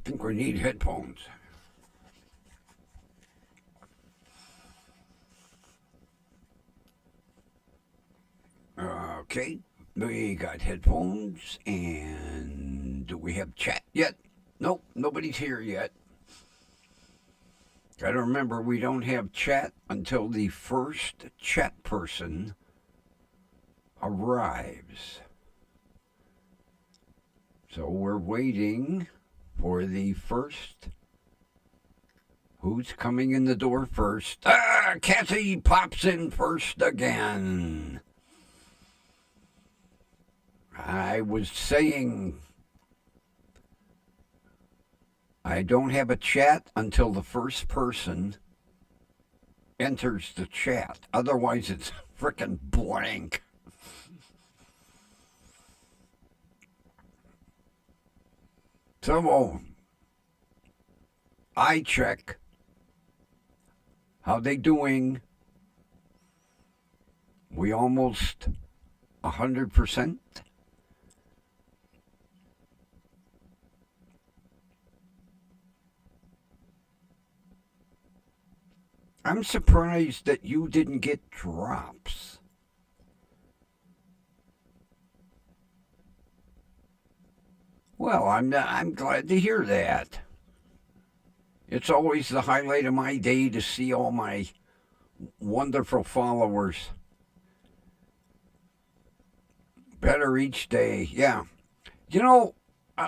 think we need headphones. Okay, we got headphones, and do we have chat yet? Nope, nobody's here yet. Gotta remember, we don't have chat until the first chat person arrives. So we're waiting for the first. Who's coming in the door first? Cassie pops in first again. I was saying I don't have a chat until the first person enters the chat. Otherwise, it's frickin' blank. So, I check. How they doing? We almost 100%. I'm surprised that you didn't get drops. Well, I'm glad to hear that. It's always the highlight of my day to see all my wonderful followers. Better each day, yeah. You know,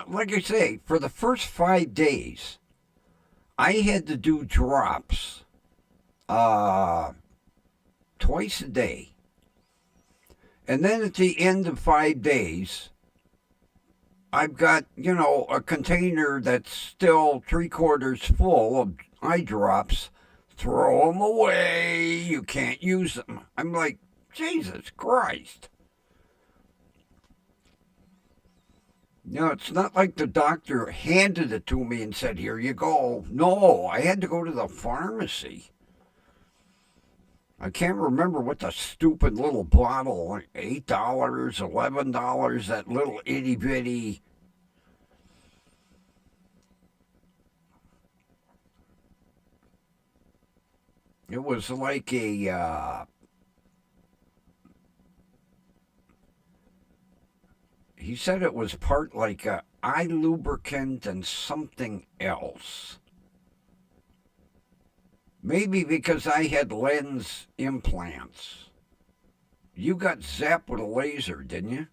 like I say, for the first 5 days, I had to do drops twice a day. And then at the end of 5 days, I've got, a container that's still 3/4 full of eye drops. Throw them away. You can't use them. I'm like, Jesus Christ. It's not like the doctor handed it to me and said, here you go. No, I had to go to the pharmacy. I can't remember what the stupid little bottle, like $8, $11, that little itty bitty. It was like he said it was part like a eye lubricant and something else. Maybe because I had lens implants. You got zapped with a laser, didn't you?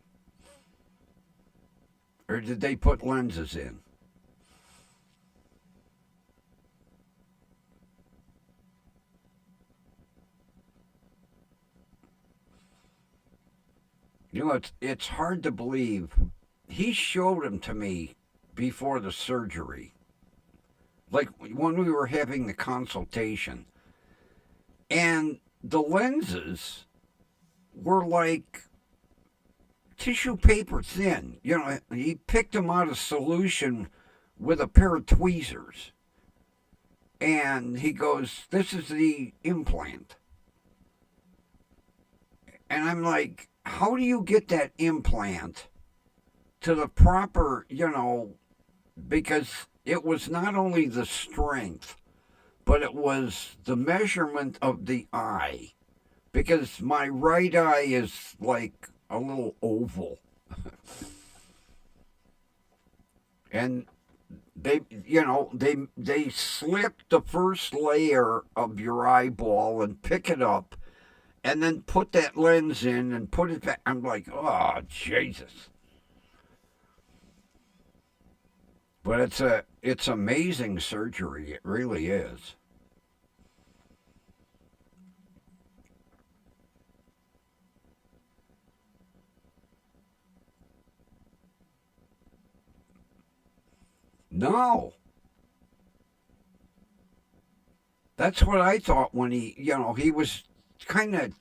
Or did they put lenses in? It's hard to believe. He showed them to me before the surgery. Like when we were having the consultation. And the lenses were like tissue paper thin. He picked them out of solution with a pair of tweezers. And he goes, this is the implant. And I'm like, how do you get that implant to the proper, because it was not only the strength, but it was the measurement of the eye. Because my right eye is like a little oval. And they slip the first layer of your eyeball and pick it up and then put that lens in and put it back. I'm like, oh, Jesus. But it's amazing surgery. It really is. No. That's what I thought when he was kind of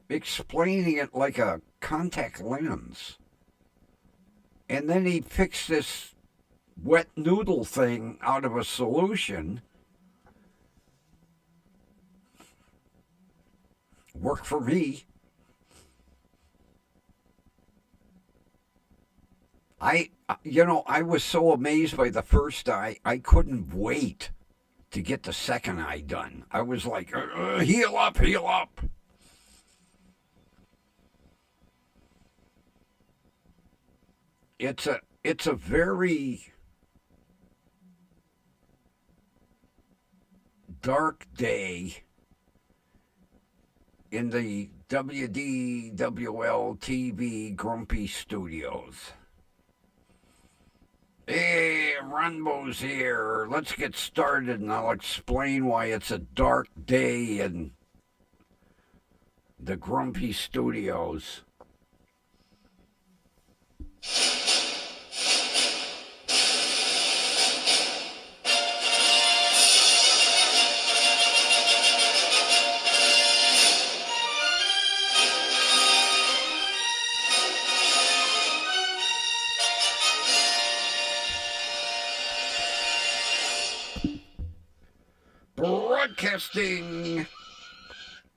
explaining it like a contact lens. And then he fixed this wet noodle thing out of a solution. Worked for me. I was so amazed by the first eye, I couldn't wait to get the second eye done. I was like, heal up, heal up. It's a very dark day in the WDWL TV Grumpy Studios. Hey, Runbo's here. Let's get started and I'll explain why it's a dark day in the Grumpy Studios.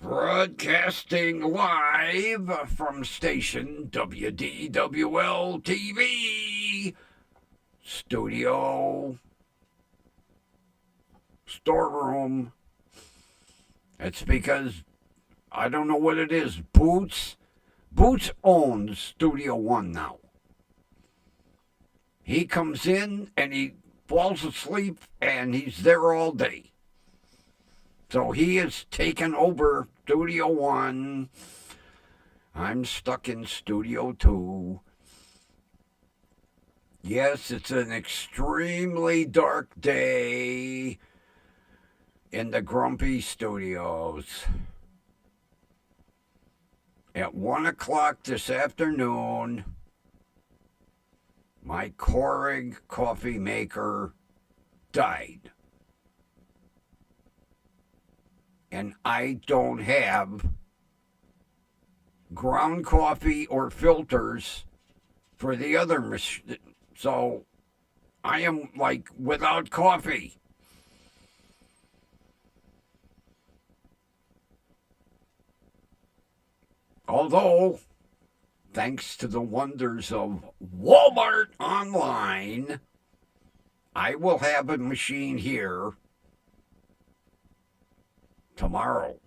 Broadcasting live from station WDWL TV studio storeroom. It's because I don't know what it is. Boots owns Studio One now. He comes in and he falls asleep and he's there all day. So he has taken over Studio One. I'm stuck in Studio Two. Yes, it's an extremely dark day in the Grumpy Studios. At 1 o'clock this afternoon, my Keurig coffee maker died. And I don't have ground coffee or filters for the other machine. So I am like without coffee. Although, thanks to the wonders of Walmart online, I will have a machine here tomorrow.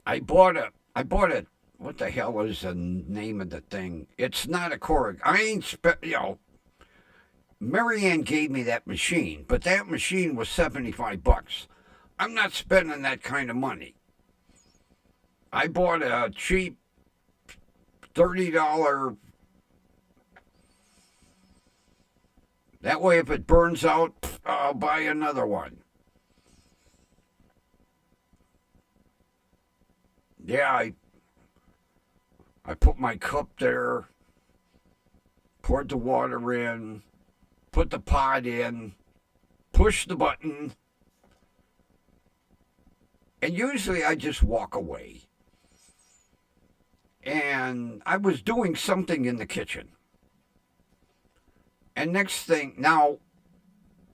I bought a, what the hell is the name of the thing? It's not a Keurig. I ain't, Marianne gave me that machine, but that machine was $75. I'm not spending that kind of money. I bought a cheap $30. That way, if it burns out, I'll buy another one. Yeah, I put my cup there, poured the water in, put the pot in, push the button, and usually I just walk away. And I was doing something in the kitchen. And next thing, now,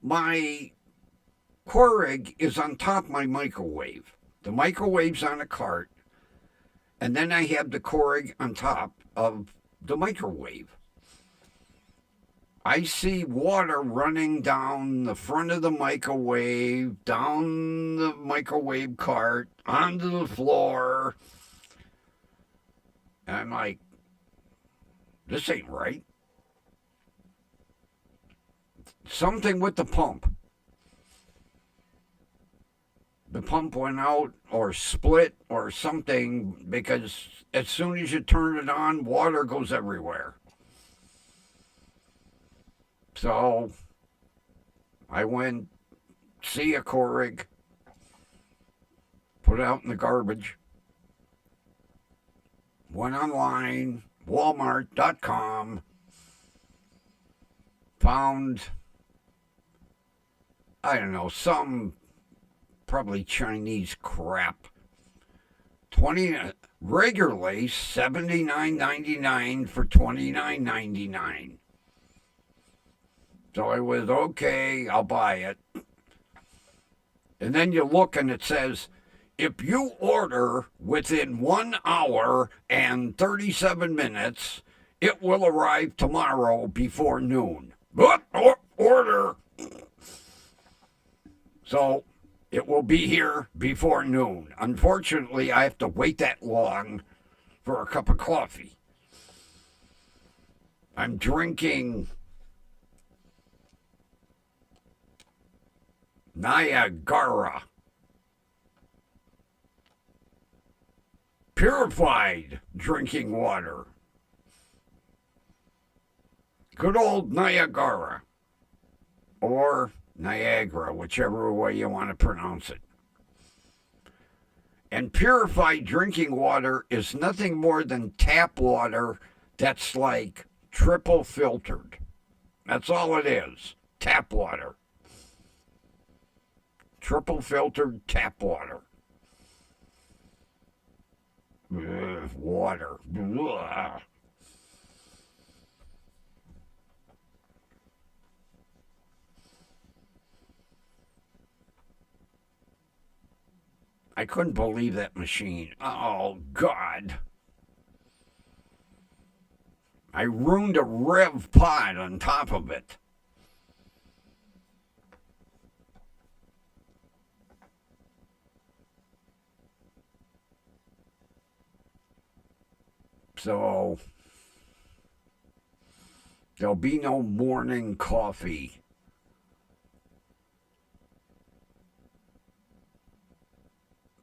my Keurig is on top of my microwave. The microwave's on a cart. And then I have the Keurig on top of the microwave. I see water running down the front of the microwave, down the microwave cart, onto the floor. And I'm like, this ain't right. Something with the pump. The pump went out or split or something, because as soon as you turn it on, water goes everywhere. So I went, see a Keurig, put it out in the garbage, went online, walmart.com, found, I don't know, some probably Chinese crap. 20 regularly $79.99 for $29.99. So I was okay, I'll buy it. And then you look and it says if you order within 1 hour and 37 minutes, it will arrive tomorrow before noon. But order. So it will be here before noon. Unfortunately, I have to wait that long for a cup of coffee. I'm drinking Niagara. Purified drinking water. Good old Niagara. Or Niagara, whichever way you want to pronounce it. And purified drinking water is nothing more than tap water that's like triple filtered. That's all it is. Tap water. Triple filtered tap water. Water. Ugh. I couldn't believe that machine. Oh, God. I ruined a Rev Pod on top of it. So there'll be no morning coffee.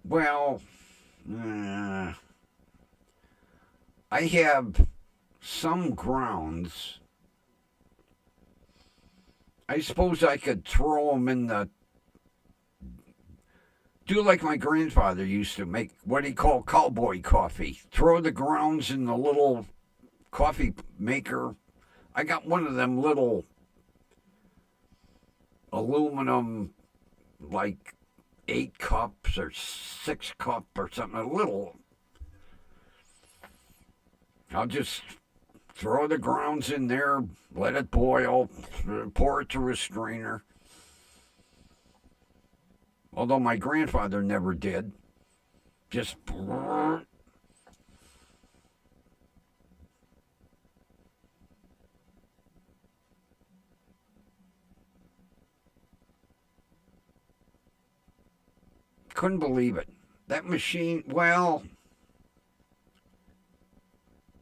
Well, I have some grounds. I suppose I could throw them in the. Do like my grandfather used to make what he called cowboy coffee. Throw the grounds in the little coffee maker. I got one of them little aluminum, like 8 cups or 6 cup or something, a little. I'll just throw the grounds in there, let it boil, pour it through a strainer. Although my grandfather never did. Just couldn't believe it. That machine, well,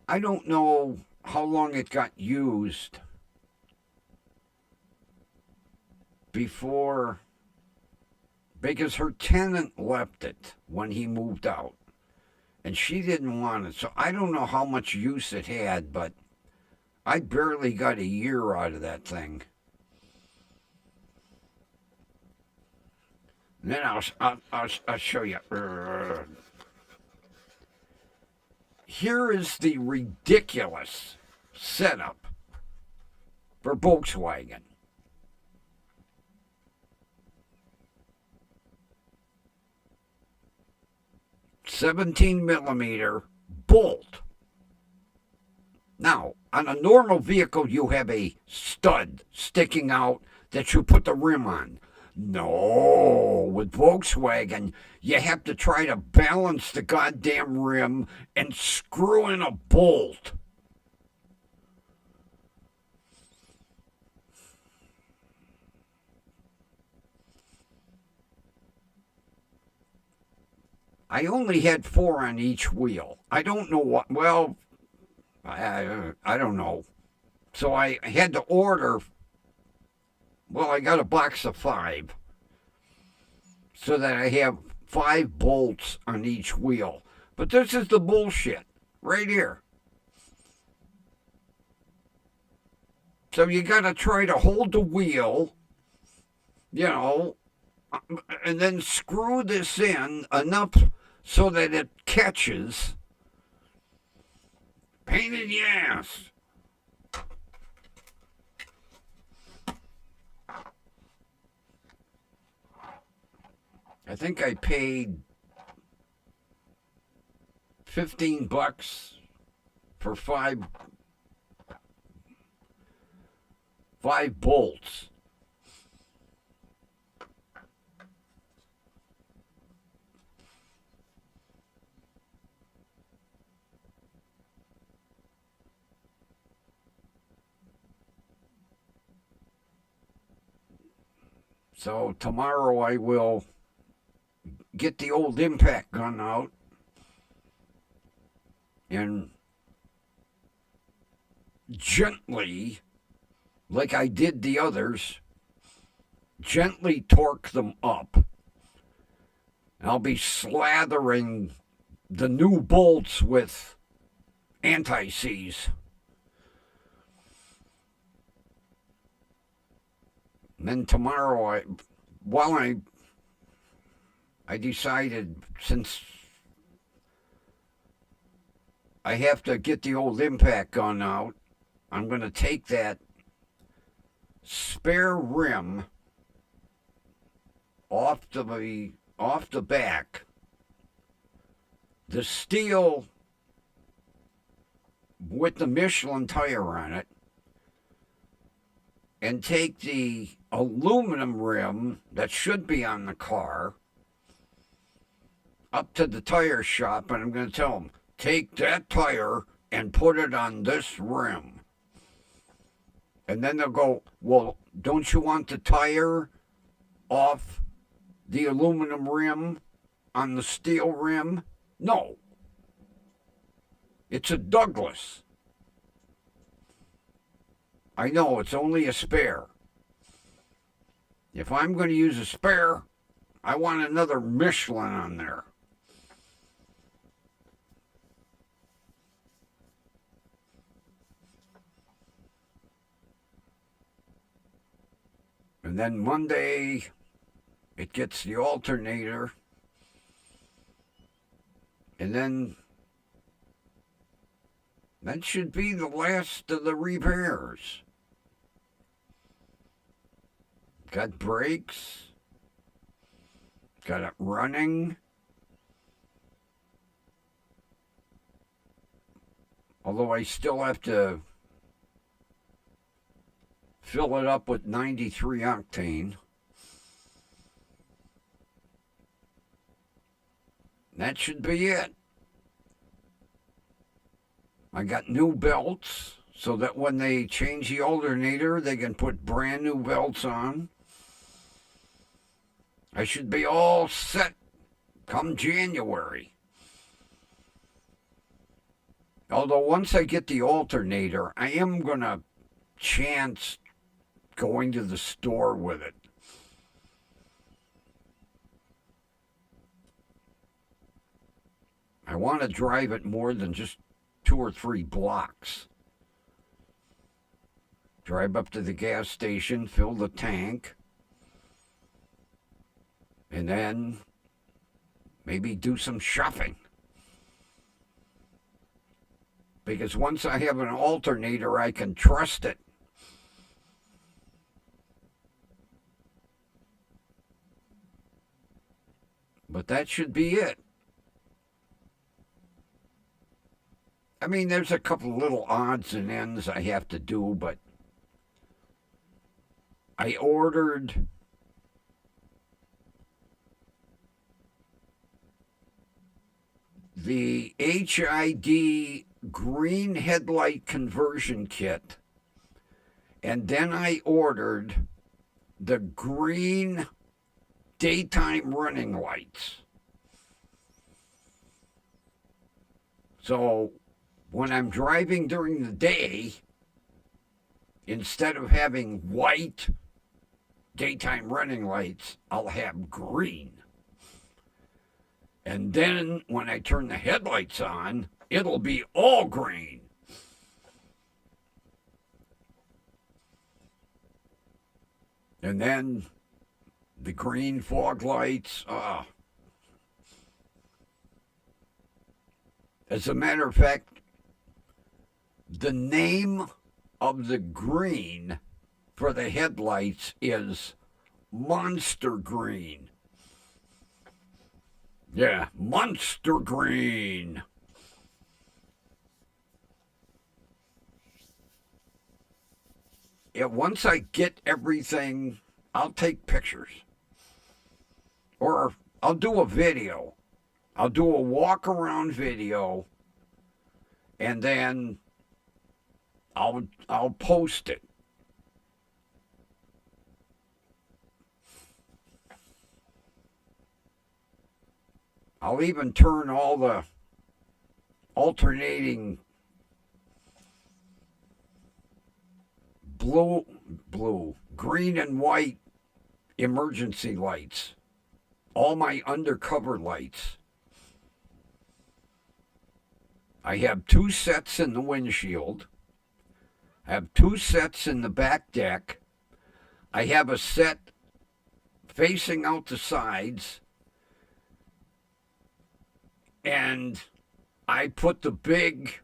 I don't know how long it got used before, because her tenant left it when he moved out. And she didn't want it. So I don't know how much use it had, but I barely got a year out of that thing. And then I'll show you. Here is the ridiculous setup for Volkswagen. 17mm bolt. Now, on a normal vehicle, you have a stud sticking out that you put the rim on. No, with Volkswagen, you have to try to balance the goddamn rim and screw in a bolt. I only had 4 on each wheel. I don't know what, well, I don't know. So I had to order, well, I got a box of 5 so that I have 5 bolts on each wheel. But this is the bullshit right here. So you got to try to hold the wheel, and then screw this in enough so that it catches. Pain in the ass. I think I paid $15 for 5 bolts. So tomorrow I will get the old impact gun out and gently, like I did the others, gently torque them up. I'll be slathering the new bolts with anti-seize. And then tomorrow, I decided, since I have to get the old impact gun out, I'm going to take that spare rim off the back, the steel with the Michelin tire on it, and take the aluminum rim that should be on the car up to the tire shop, and I'm going to tell them, take that tire and put it on this rim. And then they'll go, well, don't you want the tire off the aluminum rim on the steel rim? No. It's a Douglas. I know, it's only a spare. If I'm going to use a spare, I want another Michelin on there. And then Monday, it gets the alternator. And then that should be the last of the repairs. Got brakes. Got it running. Although I still have to fill it up with 93 octane. That should be it. I got new belts so that when they change the alternator, they can put brand new belts on. I should be all set come January. Although once I get the alternator, I am going to chance going to the store with it. I want to drive it more than just 2 or 3 blocks. Drive up to the gas station, fill the tank, and then maybe do some shopping. Because once I have an alternator, I can trust it. But that should be it. I mean, there's a couple little odds and ends I have to do, but I ordered the HID green headlight conversion kit, and then I ordered the green daytime running lights. So when I'm driving during the day, instead of having white daytime running lights, I'll have green. And then when I turn the headlights on, it'll be all green. And then the green fog lights. As a matter of fact, the name of the green for the headlights is Monster Green. Yeah, Monster Green. Yeah, once I get everything, I'll take pictures. Or I'll do a video. I'll do a walk around video, and then I'll post it. I'll even turn all the alternating green and white emergency lights, all my undercover lights. I have 2 sets in the windshield. I have 2 sets in the back deck. I have a set facing out the sides. And I put the big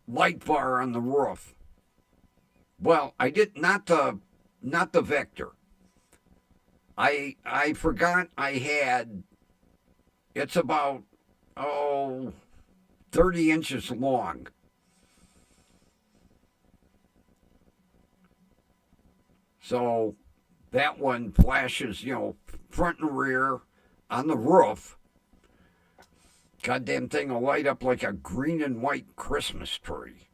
light bar on the roof. Well, I did not the Vector. I forgot I had. It's about 30 inches long. So that one flashes, front and rear on the roof. Goddamn thing will light up like a green and white Christmas tree.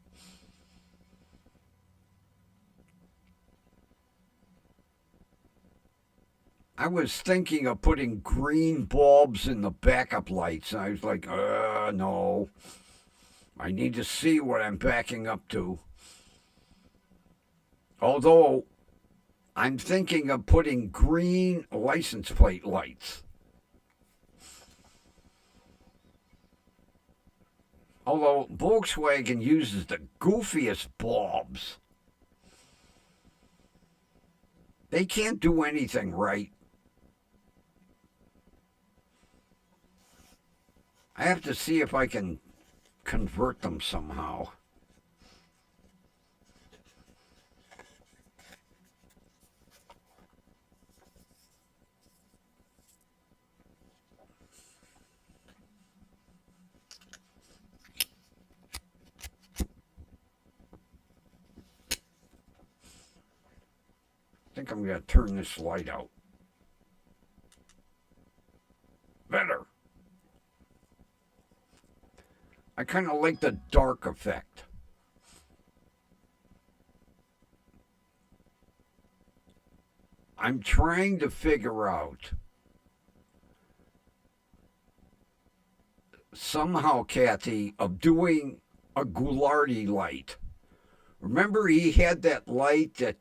I was thinking of putting green bulbs in the backup lights, and I was like, no. I need to see what I'm backing up to. Although, I'm thinking of putting green license plate lights. Although Volkswagen uses the goofiest bulbs. They can't do anything right. I have to see if I can convert them somehow. I think I'm going to turn this light out. Better. I kind of like the dark effect. I'm trying to figure out somehow, Kathy, of doing a Goulardi light. Remember he had that light that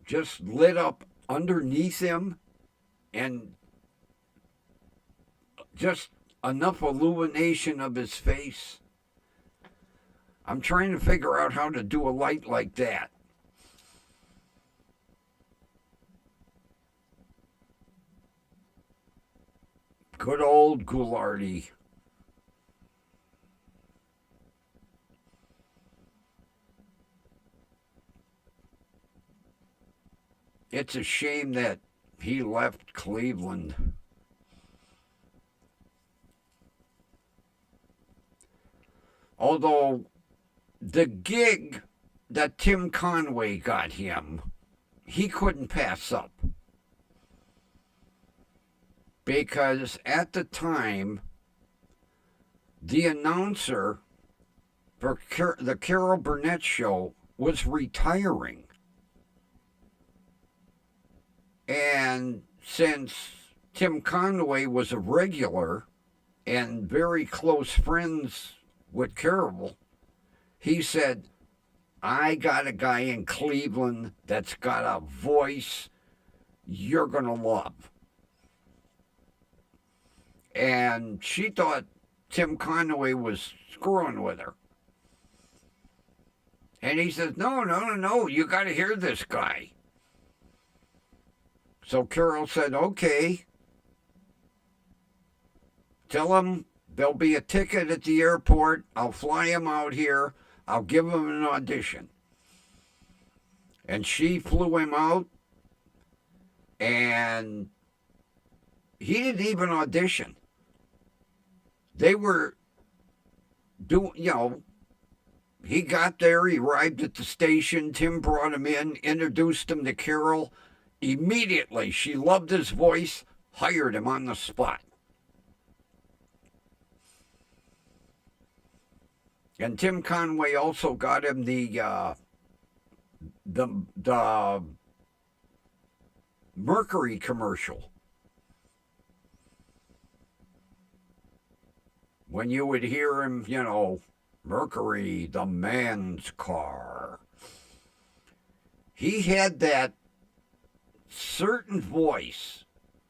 just lit up underneath him and just enough illumination of his face? I'm trying to figure out how to do a light like that. Good old Goulardi. It's a shame that he left Cleveland. Although the gig that Tim Conway got him, he couldn't pass up. Because at the time, the announcer for the Carol Burnett show was retiring. And since Tim Conway was a regular and very close friends with Carol, he said, I got a guy in Cleveland that's got a voice you're going to love. And she thought Tim Conway was screwing with her. And he says, no, you got to hear this guy. So Carol said, okay. Tell him there'll be a ticket at the airport. I'll fly him out here. I'll give him an audition. And she flew him out. And he didn't even audition. They were doing, he got there, he arrived at the station, Tim brought him in, introduced him to Carol. Immediately, she loved his voice, hired him on the spot. And Tim Conway also got him the Mercury commercial. when you would hear him, Mercury, the man's car. He had that certain voice,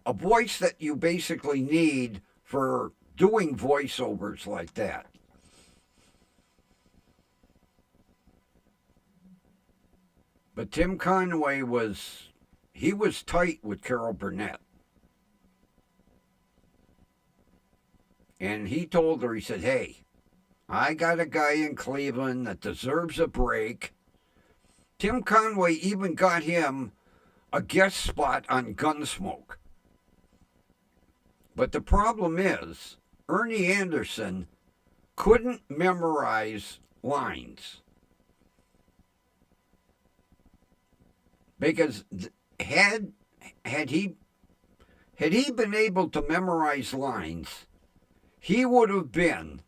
a voice that you basically need for doing voiceovers like that. But Tim Conway was tight with Carol Burnett. And he told her, he said, hey, I got a guy in Cleveland that deserves a break. Tim Conway even got him a guest spot on Gunsmoke. But the problem is, Ernie Anderson couldn't memorize lines. Because had he been able to memorize lines, he would have been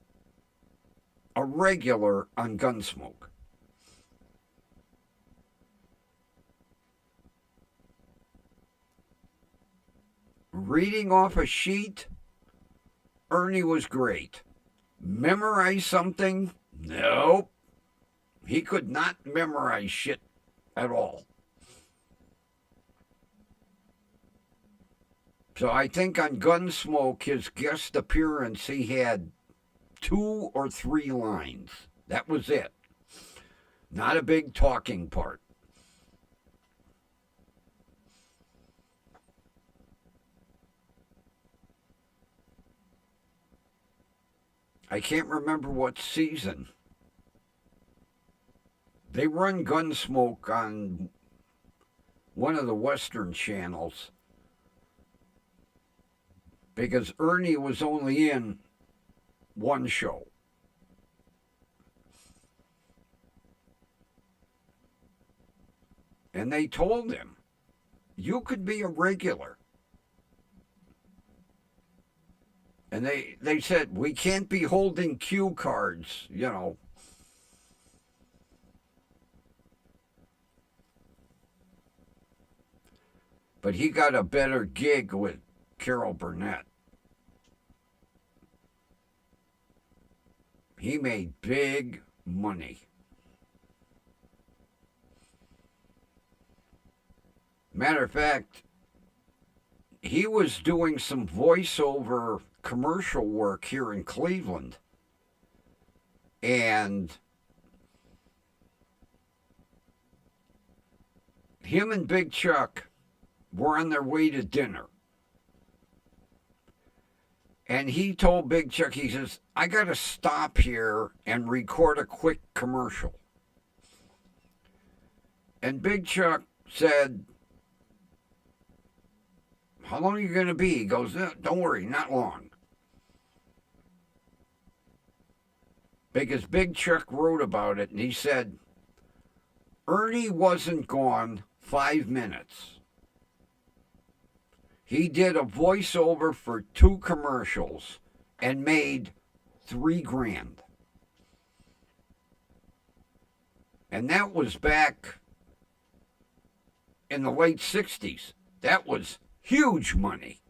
a regular on Gunsmoke. Reading off a sheet, Ernie was great. Memorize something? Nope. He could not memorize shit at all. So I think on Gunsmoke, his guest appearance, he had 2 or 3 lines. That was it. Not a big talking part. I can't remember what season. They run Gunsmoke on one of the Western channels because Ernie was only in one show. And they told him, you could be a regular. And they said, we can't be holding cue cards, But he got a better gig with Carol Burnett. He made big money. Matter of fact, he was doing some voiceover commercial work here in Cleveland. And him and Big Chuck were on their way to dinner. And he told Big Chuck, he says, I got to stop here and record a quick commercial. And Big Chuck said, how long are you going to be? He goes, don't worry, not long. Because Big Chuck wrote about it, and he said, Ernie wasn't gone 5 minutes. He did a voiceover for 2 commercials and made $3,000. And that was back in the late 60s. That was huge money.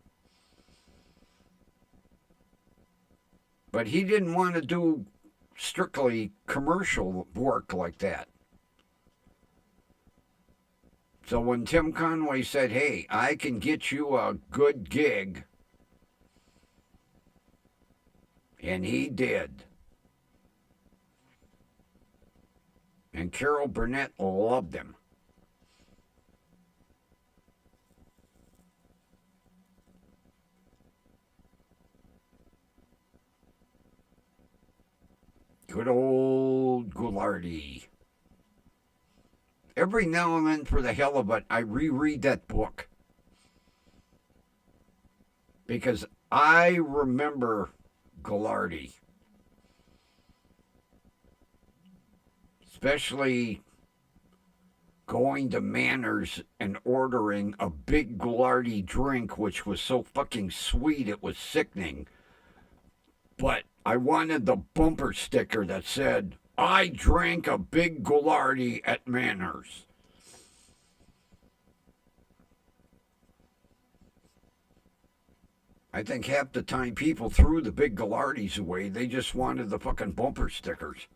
But he didn't want to do strictly commercial work like that. So when Tim Conway said, hey, I can get you a good gig, and he did. And Carol Burnett loved him. Good old Goulardi. Every now and then, for the hell of it, I reread that book. Because I remember Goulardi. Especially going to Manners and ordering a big Goulardi drink, which was so fucking sweet it was sickening. But I wanted the bumper sticker that said, I drank a big Goulardi at Manners. I think half the time people threw the big Gallardies away. They just wanted the fucking bumper stickers.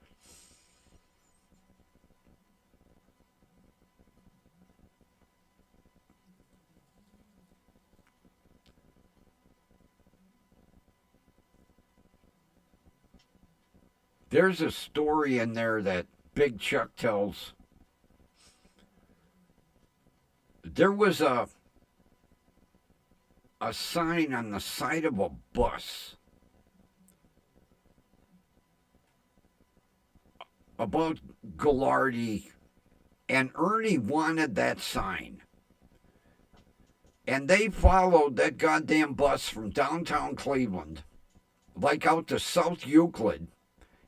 There's a story in there that Big Chuck tells. There was a sign on the side of a bus about Gallardi, and Ernie wanted that sign. And they followed that goddamn bus from downtown Cleveland, like out to South Euclid,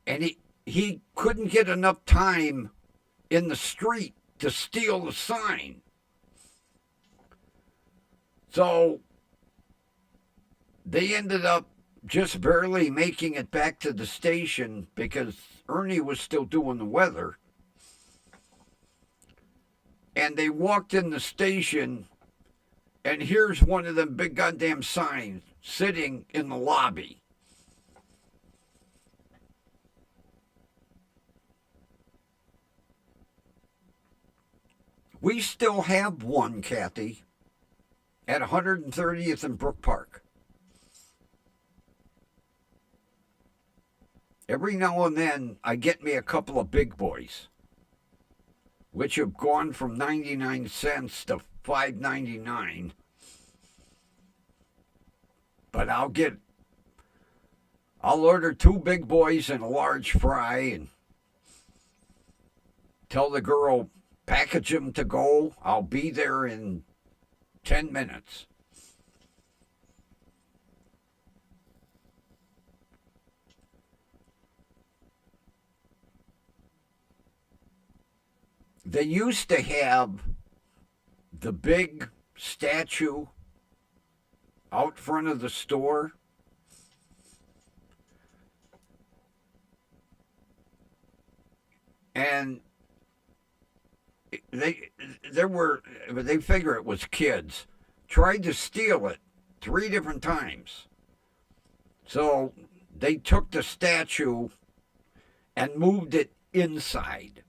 and he couldn't get enough time in the street to steal the sign. So they ended up just barely making it back to the station because Ernie was still doing the weather. And they walked in the station, and here's one of them big goddamn signs sitting in the lobby. We still have one, Kathy, at 130th and Brook Park. Every now and then, I get me a couple of big boys, which have gone from 99 cents to $5.99. But I'll order 2 big boys and a large fry and tell the girl, package them to go. I'll be there in 10 minutes. They used to have the big statue out front of the store. And they figure it was kids, tried to steal it 3 different times. So they took the statue and moved it inside.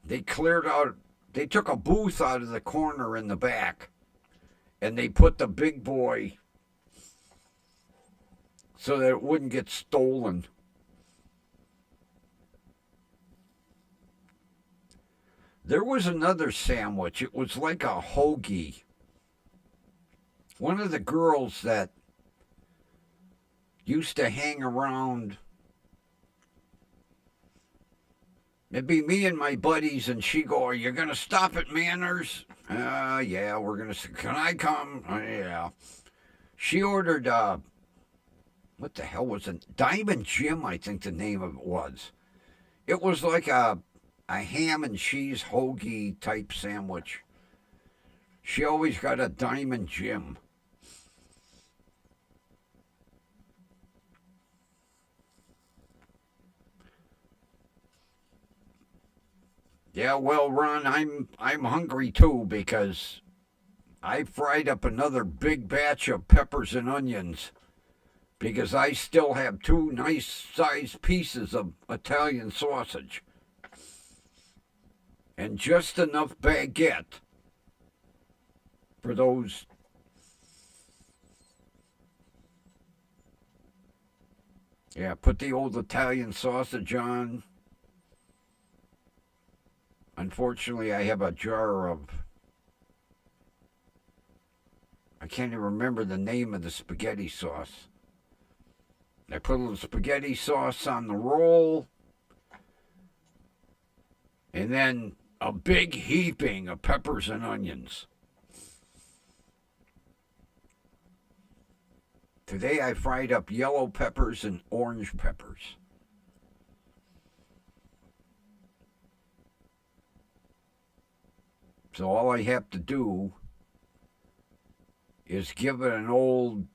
They cleared out, they took a booth out of the corner in the back, and they put the big boy so that it wouldn't get stolen. There was another sandwich. It was like a hoagie. One of the girls that used to hang around, it'd be me and my buddies, and she go, "Are you going to stop at Manners?" Yeah, we're going to, can I come? Yeah. She ordered, what the hell was it? Diamond Jim, I think the name of it was. It was like a ham and cheese hoagie type sandwich. She always got a Diamond Jim. Yeah, well, Ron, I'm hungry too because I fried up another big batch of peppers and onions because I still have 2 nice sized pieces of Italian sausage and just enough baguette for those. Yeah, put the old Italian sausage on. Unfortunately, I have a jar of, I can't even remember the name of the spaghetti sauce. I put a little spaghetti sauce on the roll, and then a big heaping of peppers and onions. Today I fried up yellow peppers and orange peppers. So all I have to do is give it an old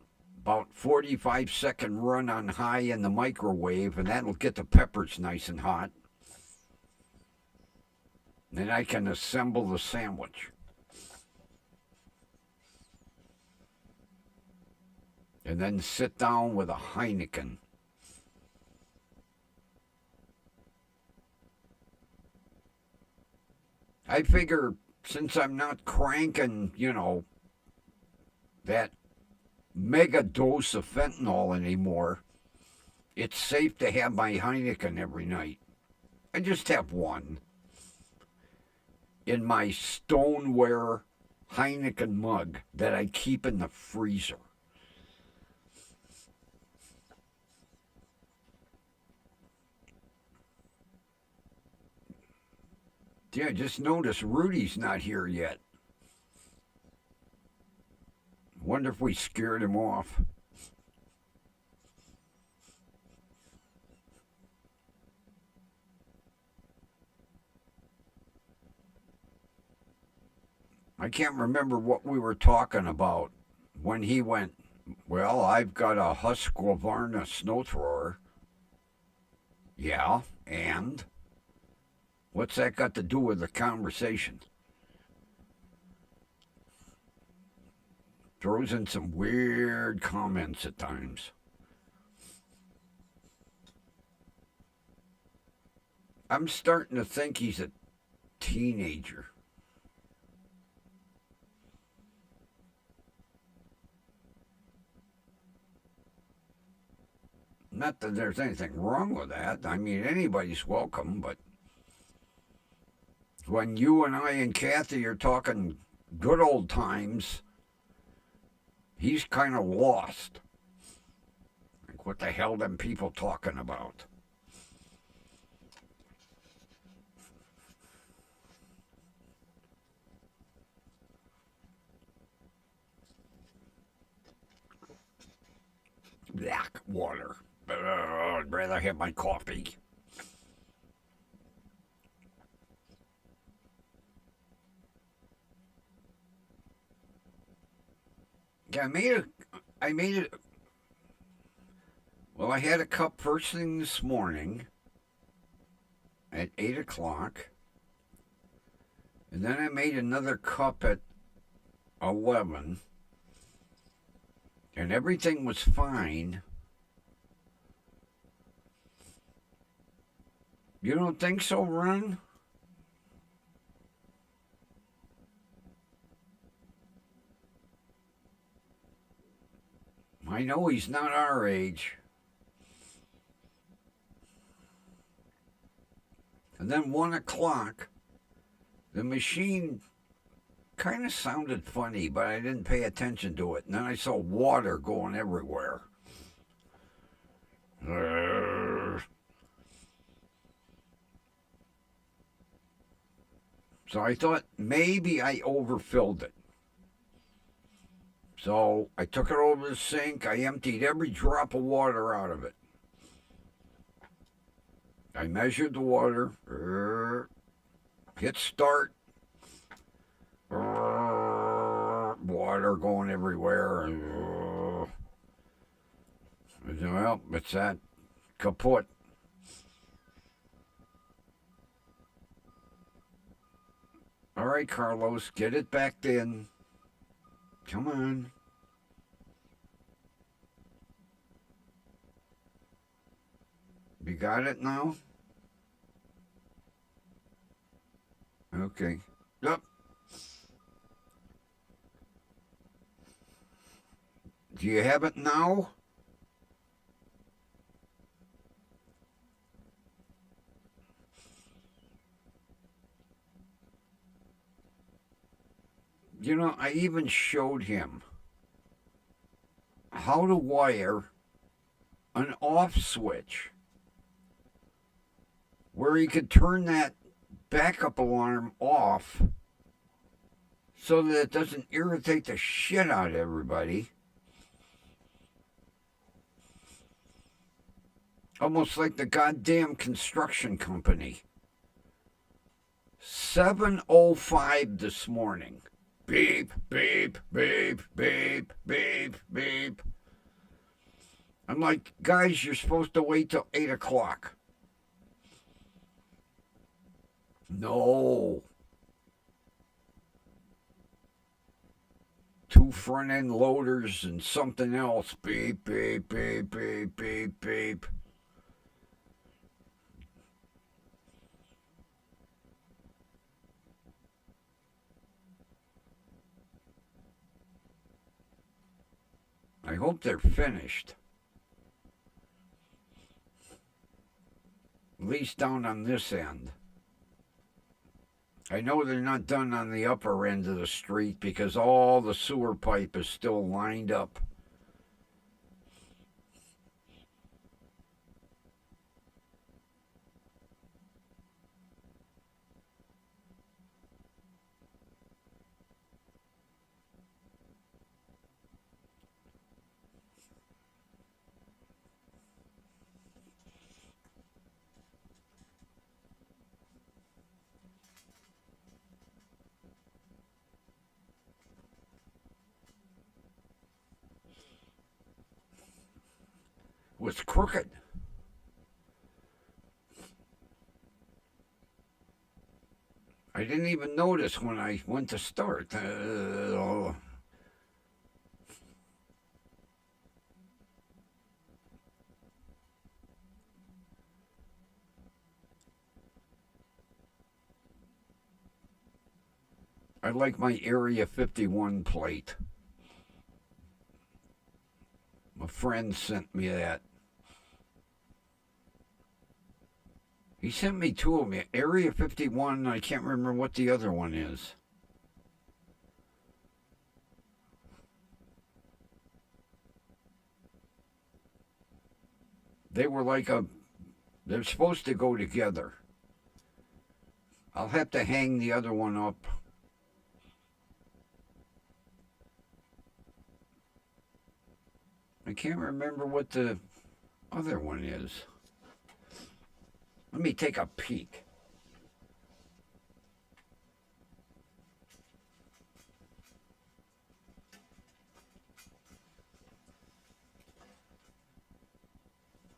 about 45-second run on high in the microwave, and that'll get the peppers nice and hot. Then I can assemble the sandwich. and then sit down with a Heineken. I figure since I'm not cranking, that mega dose of fentanyl anymore, it's safe to have my Heineken every night. I just have one in my stoneware Heineken mug that I keep in the freezer. Yeah, just notice Rudy's not here yet. Wonder if we scared him off. I can't remember what we were talking about when he went, well, I've got a Husqvarna snow thrower. Yeah, and? What's that got to do with the conversation? Throws in some weird comments at times. I'm starting to think he's a teenager. Not that there's anything wrong with that. I mean, anybody's welcome, but when you and I and Kathy are talking good old times, he's kind of lost. Like, what the hell them people talking about? Black water. I'd rather have my coffee. Yeah, I made it. Well, I had a cup first thing this morning at 8 o'clock. And then I made another cup at 11. And everything was fine. You don't think so, Ron? I know he's not our age. And then 1 o'clock, the machine kind of sounded funny, but I didn't pay attention to it. And then I saw water going everywhere. So I thought maybe I overfilled it. So I took it over the sink. I emptied every drop of water out of it. I measured the water. Hit start. Water going everywhere. Well, it's that kaput. All right, Carlos, get it back in. Come on. You got it now? Okay. Yep. Do you have it now? I even showed him how to wire an off switch where he could turn that backup alarm off so that it doesn't irritate the shit out of everybody. Almost like the goddamn construction company. 7:05 this morning. Beep, beep, beep, beep, beep, beep. I'm like, guys, you're supposed to wait till 8 o'clock. No. 2 front end loaders and something else. Beep, beep, beep, beep, beep, beep. I hope they're finished. At least down on this end. I know they're not done on the upper end of the street because all the sewer pipe is still lined up. Was crooked. I didn't even notice when I went to start. I like my Area 51 plate. A friend sent me that. He sent me 2 of them. Area 51, I can't remember what the other one is. They were like they're supposed to go together. I'll have to hang the other one up. I can't remember what the other one is. Let me take a peek.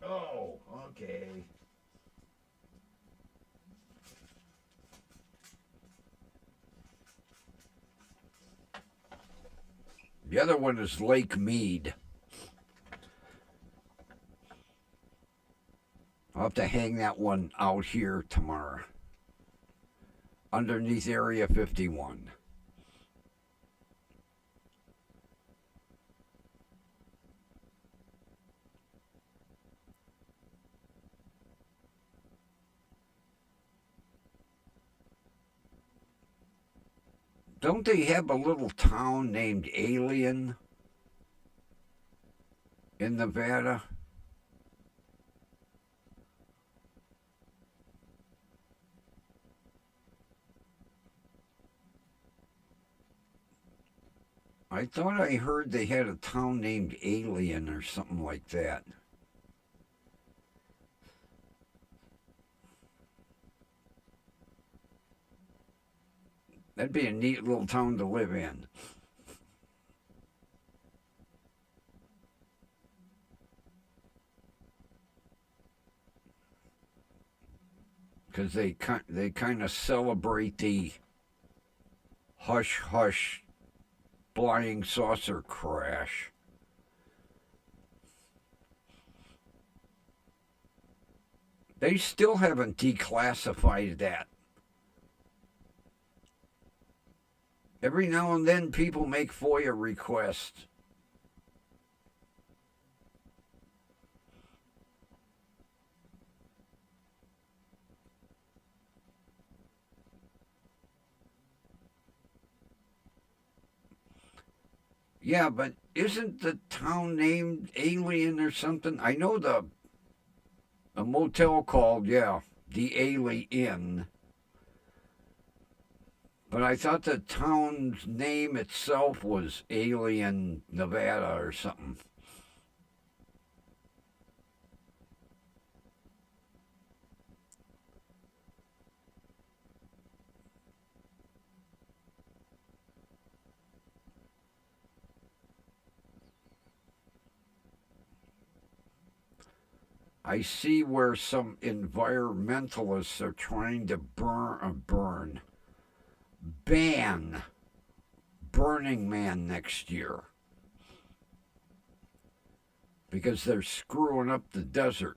Oh, okay. The other one is Lake Mead. I'll have to hang that one out here tomorrow. Underneath Area 51. Don't they have a little town named Alien in Nevada? I thought I heard they had a town named Alien or something like that. That'd be a neat little town to live in. Because they kind of celebrate the hush hush flying saucer crash. They still haven't declassified that. Every now and then people make FOIA requests. Yeah, but isn't the town named Alien or something? I know a motel called, the Alien. But I thought the town's name itself was Alien, Nevada or something. I see where some environmentalists are trying to ban Burning Man next year because they're screwing up the desert.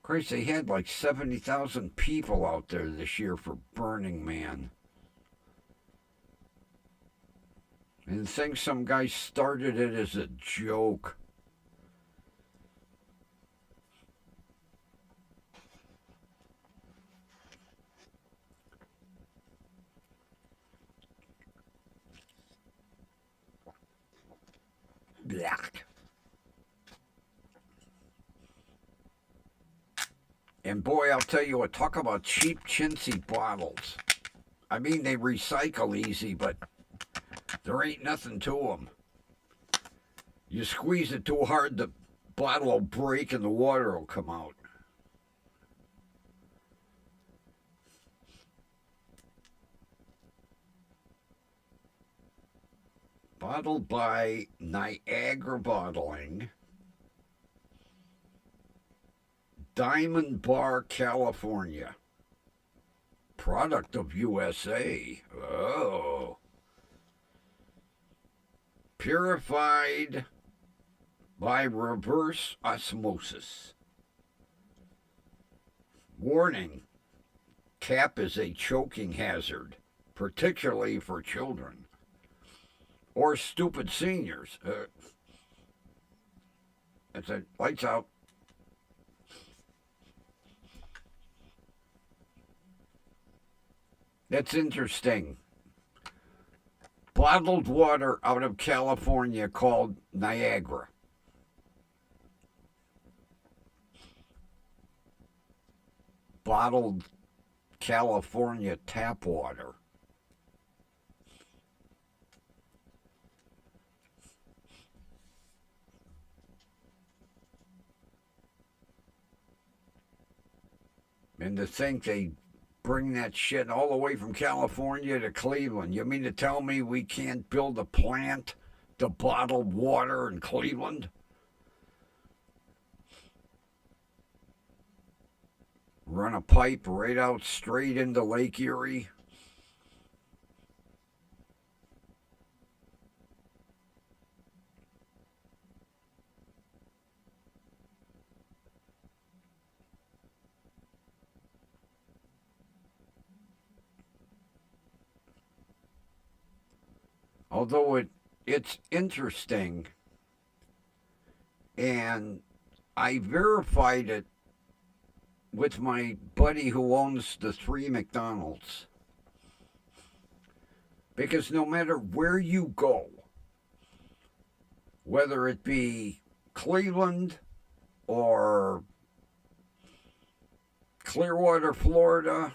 Christ, they had like 70,000 people out there this year for Burning Man. And think some guy started it as a joke. Black. And boy, I'll tell you what, talk about cheap chintzy bottles. I mean, they recycle easy, but there ain't nothing to them. You squeeze it too hard, the bottle will break and the water will come out. Bottled by Niagara Bottling, Diamond Bar, California. Product of USA. Oh. Purified by reverse osmosis. Warning, cap is a choking hazard, particularly for children. Or stupid seniors. That's it. Lights out. That's interesting. Bottled water out of California called Niagara. Bottled California tap water. And to think they bring that shit all the way from California to Cleveland. You mean to tell me we can't build a plant to bottle water in Cleveland? Run a pipe right out straight into Lake Erie? Although it's interesting, and I verified it with my buddy who owns the 3 McDonald's. Because no matter where you go, whether it be Cleveland or Clearwater, Florida,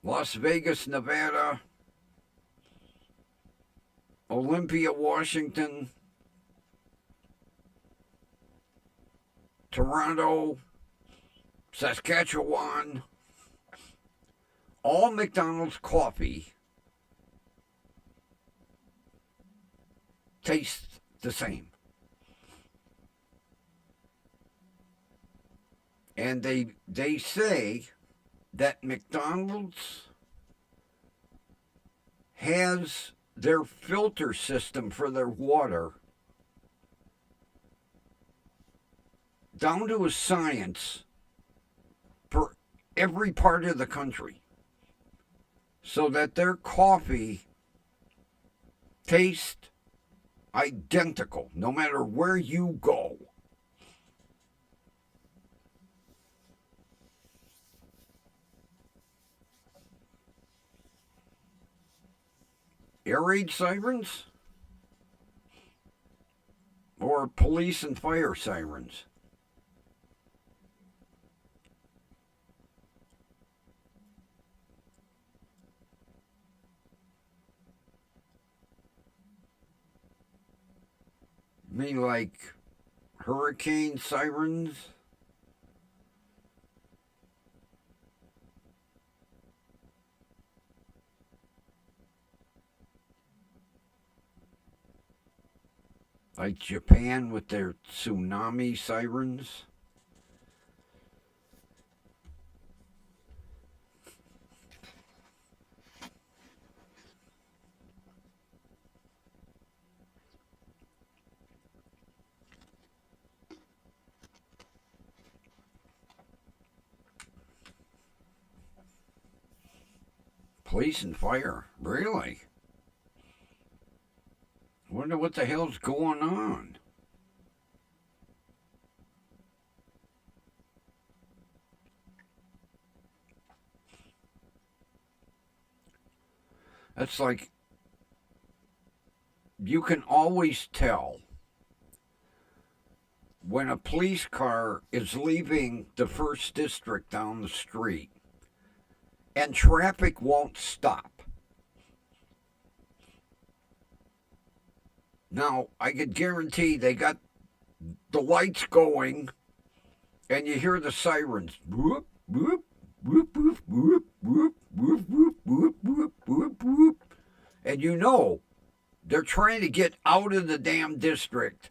Las Vegas, Nevada, Olympia, Washington, Toronto, Saskatchewan, all McDonald's coffee tastes the same. And they say that McDonald's has their filter system for their water down to a science for every part of the country, so that their coffee tastes identical no matter where you go. Air raid sirens? Or police and fire sirens? I mean, like hurricane sirens? Like Japan with their tsunami sirens? Police and fire. Really? Wonder what the hell's going on. That's like, you can always tell when a police car is leaving the first district down the street and traffic won't stop. Now, I could guarantee they got the lights going and you hear the sirens. Whoop, whoop, whoop, whoop, whoop, whoop, whoop, whoop, whoop, whoop, whoop, whoop. And you know they're trying to get out of the damn district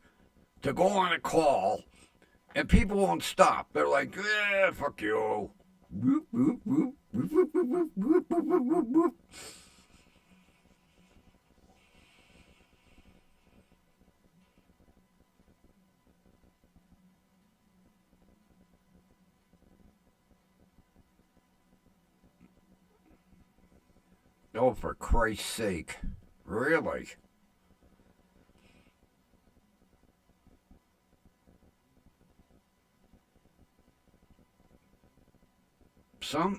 to go on a call, and people won't stop. They're like, fuck you. Whoop, whoop, whoop, whoop, whoop, whoop, whoop, whoop, whoop, whoop. Oh, for Christ's sake. Really?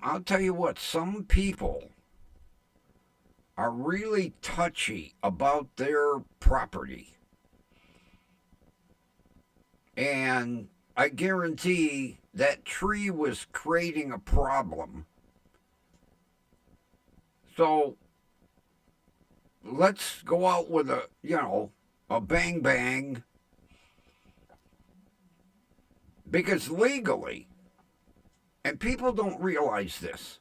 I'll tell you what, some people are really touchy about their property. And I guarantee that tree was creating a problem. So let's go out with a bang bang. Because legally, and people don't realize this,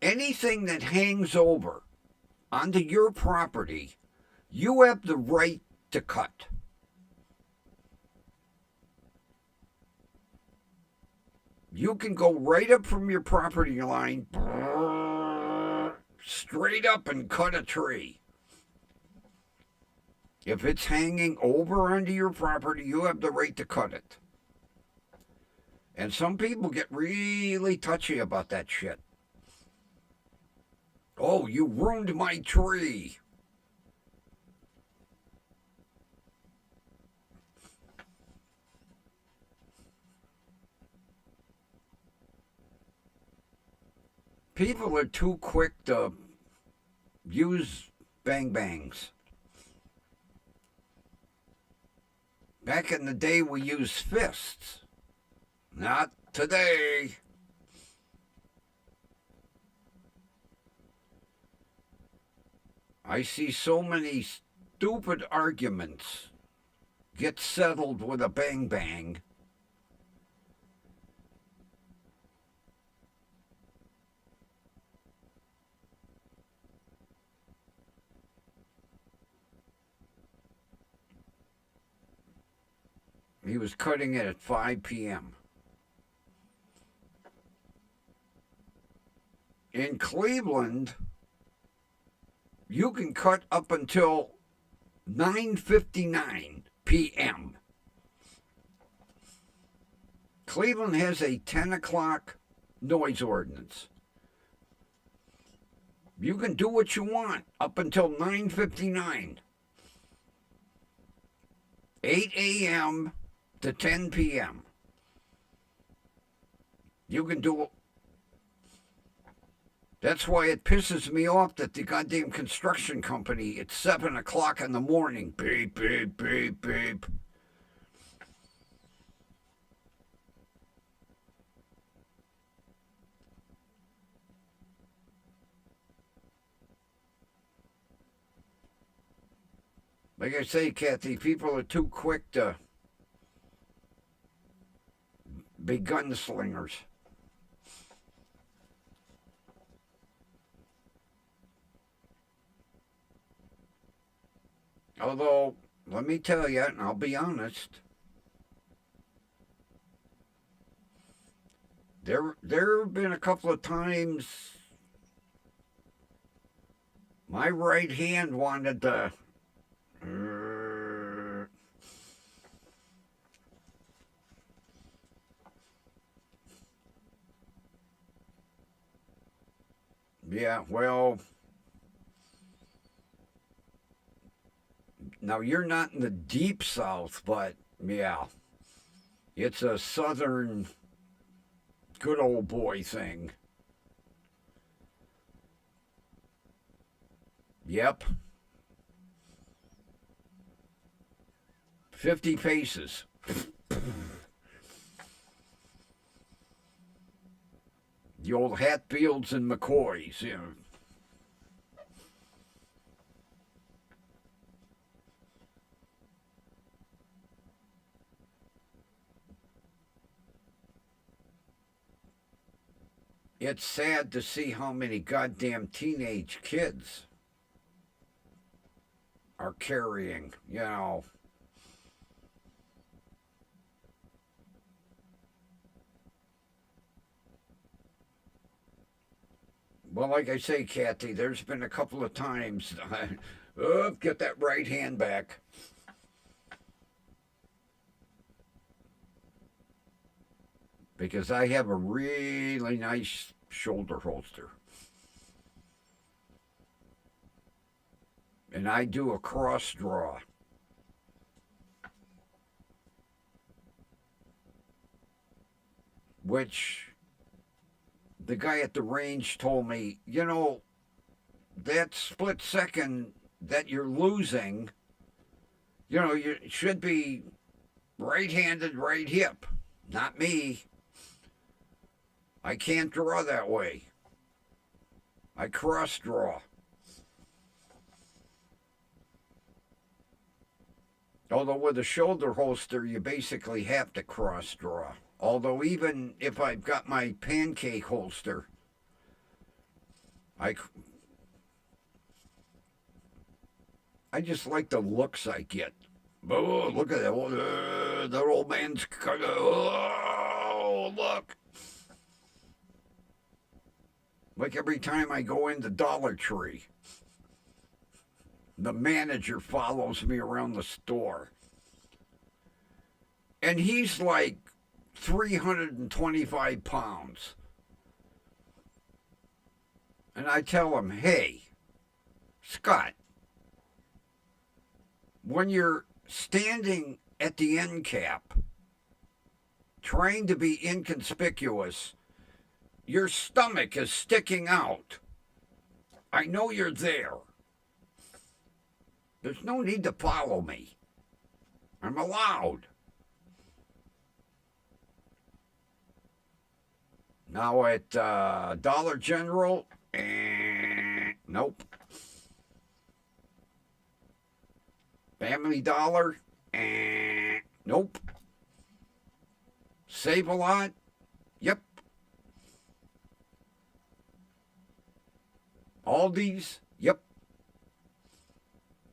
anything that hangs over onto your property, you have the right to cut. You can go right up from your property line, straight up and cut a tree. If it's hanging over onto your property, you have the right to cut it. And some people get really touchy about that shit. Oh, you ruined my tree. People are too quick to use bang bangs. Back in the day, we used fists. Not today. I see so many stupid arguments get settled with a bang bang. He was cutting it at 5 p.m. In Cleveland, you can cut up until 9:59 p.m. Cleveland has a 10 o'clock noise ordinance. You can do what you want up until 9:59. 8 a.m. to 10 p.m. You can do it. That's why it pisses me off that the goddamn construction company at 7 o'clock in the morning, beep, beep, beep, beep. Like I say, Kathy, people are too quick to be gunslingers. Although, let me tell you, and I'll be honest, there have been a couple of times my right hand wanted to Yeah, well, now you're not in the deep south, but yeah, it's a southern good old boy thing. Yep, 50 paces. The old Hatfields and McCoys. You know. It's sad to see how many goddamn teenage kids are carrying, you know. Well, like I say, Kathy, there's been a couple of times. Oh, get that right hand back. Because I have a really nice shoulder holster. And I do a cross draw. Which the guy at the range told me, you know, that split second that you're losing, you know, you should be right handed, right hip. Not me. I can't draw that way. I cross draw. Although with a shoulder holster, you basically have to cross draw. Although even if I've got my pancake holster, I I just like the looks I get. Oh, look at that! That old man's. Oh, look! Like every time I go into Dollar Tree, the manager follows me around the store. And he's like 325 pounds. And I tell him, hey, Scott, when you're standing at the end cap, trying to be inconspicuous, your stomach is sticking out. I know you're there. There's no need to follow me. I'm allowed. Now at Dollar General, nope. Family Dollar, nope. Save a Lot, yep. Aldi's, yep.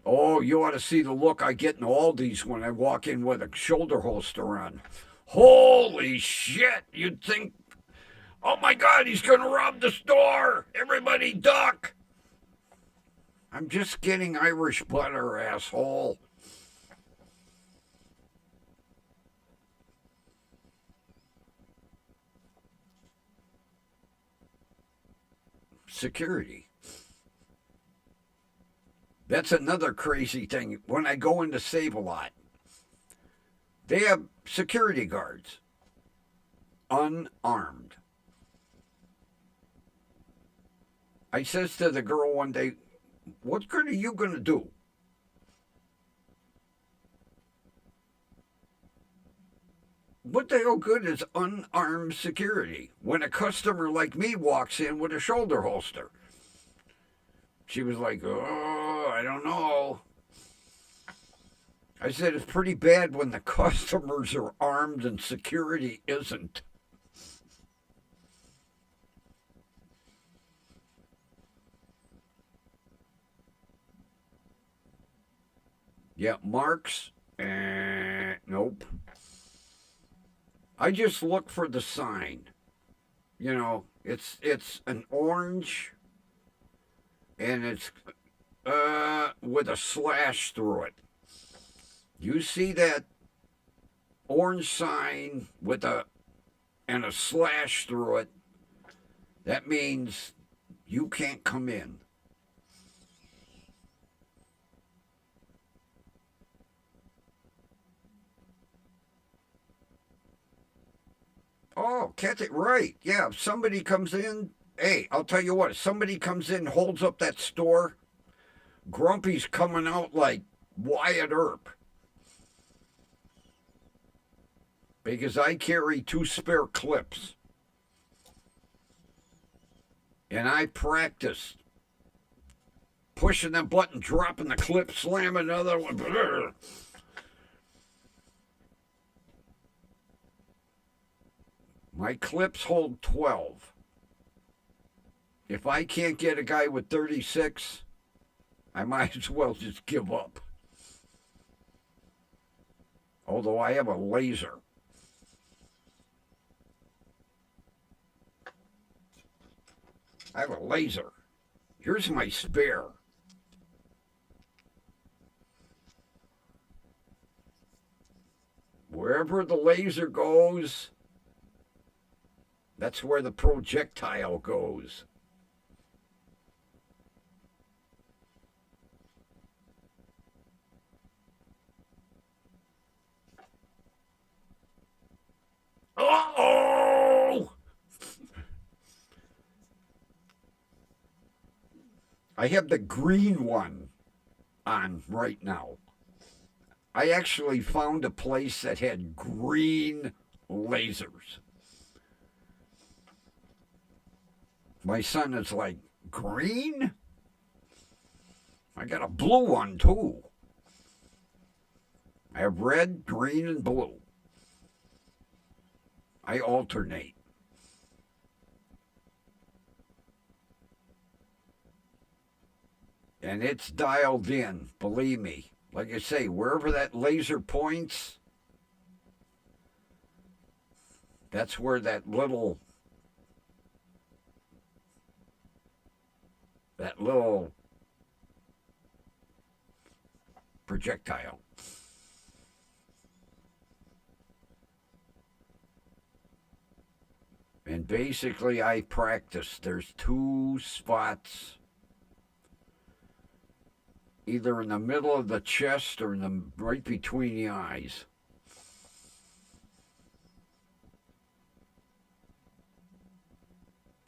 Oh, you ought to see the look I get in Aldi's when I walk in with a shoulder holster on. Holy shit! You'd think, oh my God, he's going to rob the store! Everybody duck! I'm just getting Irish butter, asshole. Security. That's another crazy thing. When I go into Save a Lot, they have security guards, unarmed. I says to the girl one day, what good are you going to do? What the hell good is unarmed security when a customer like me walks in with a shoulder holster? She was like, oh, I don't know. I said, it's pretty bad when the customers are armed and security isn't. Yeah, Marks, nope. I just look for the sign. You know, it's an orange, and it's with a slash through it. You see that orange sign with a and a slash through it? That means You can't come in. Oh, catch it right. Yeah, if somebody comes in, hey, I'll tell you what, if somebody comes in, holds up that store, Grumpy's coming out like Wyatt Earp. Because I carry 2 spare clips. And I practiced pushing the button, dropping the clip, slamming another one. My clips hold 12. If I can't get a guy with 36, I might as well just give up. Although I have a laser. I have a laser. Here's my spare. Wherever the laser goes, that's where the projectile goes. Uh-oh! I have the green one on right now. I actually found a place that had green lasers. My son is like, green? I got a blue one too. I have red, green, and blue. I alternate. And it's dialed in, believe me. Like I say, wherever that laser points, that's where that little projectile. And basically I practice. There's 2 spots, either in the middle of the chest or right between the eyes.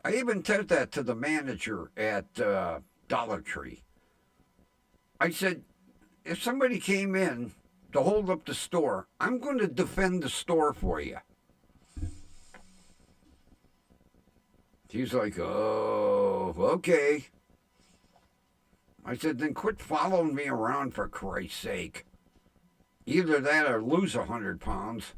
I even said that to the manager at Dollar Tree. I said, if somebody came in to hold up the store, I'm going to defend the store for you. He's like, oh, okay. I said, then quit following me around for Christ's sake. Either that or lose 100 pounds.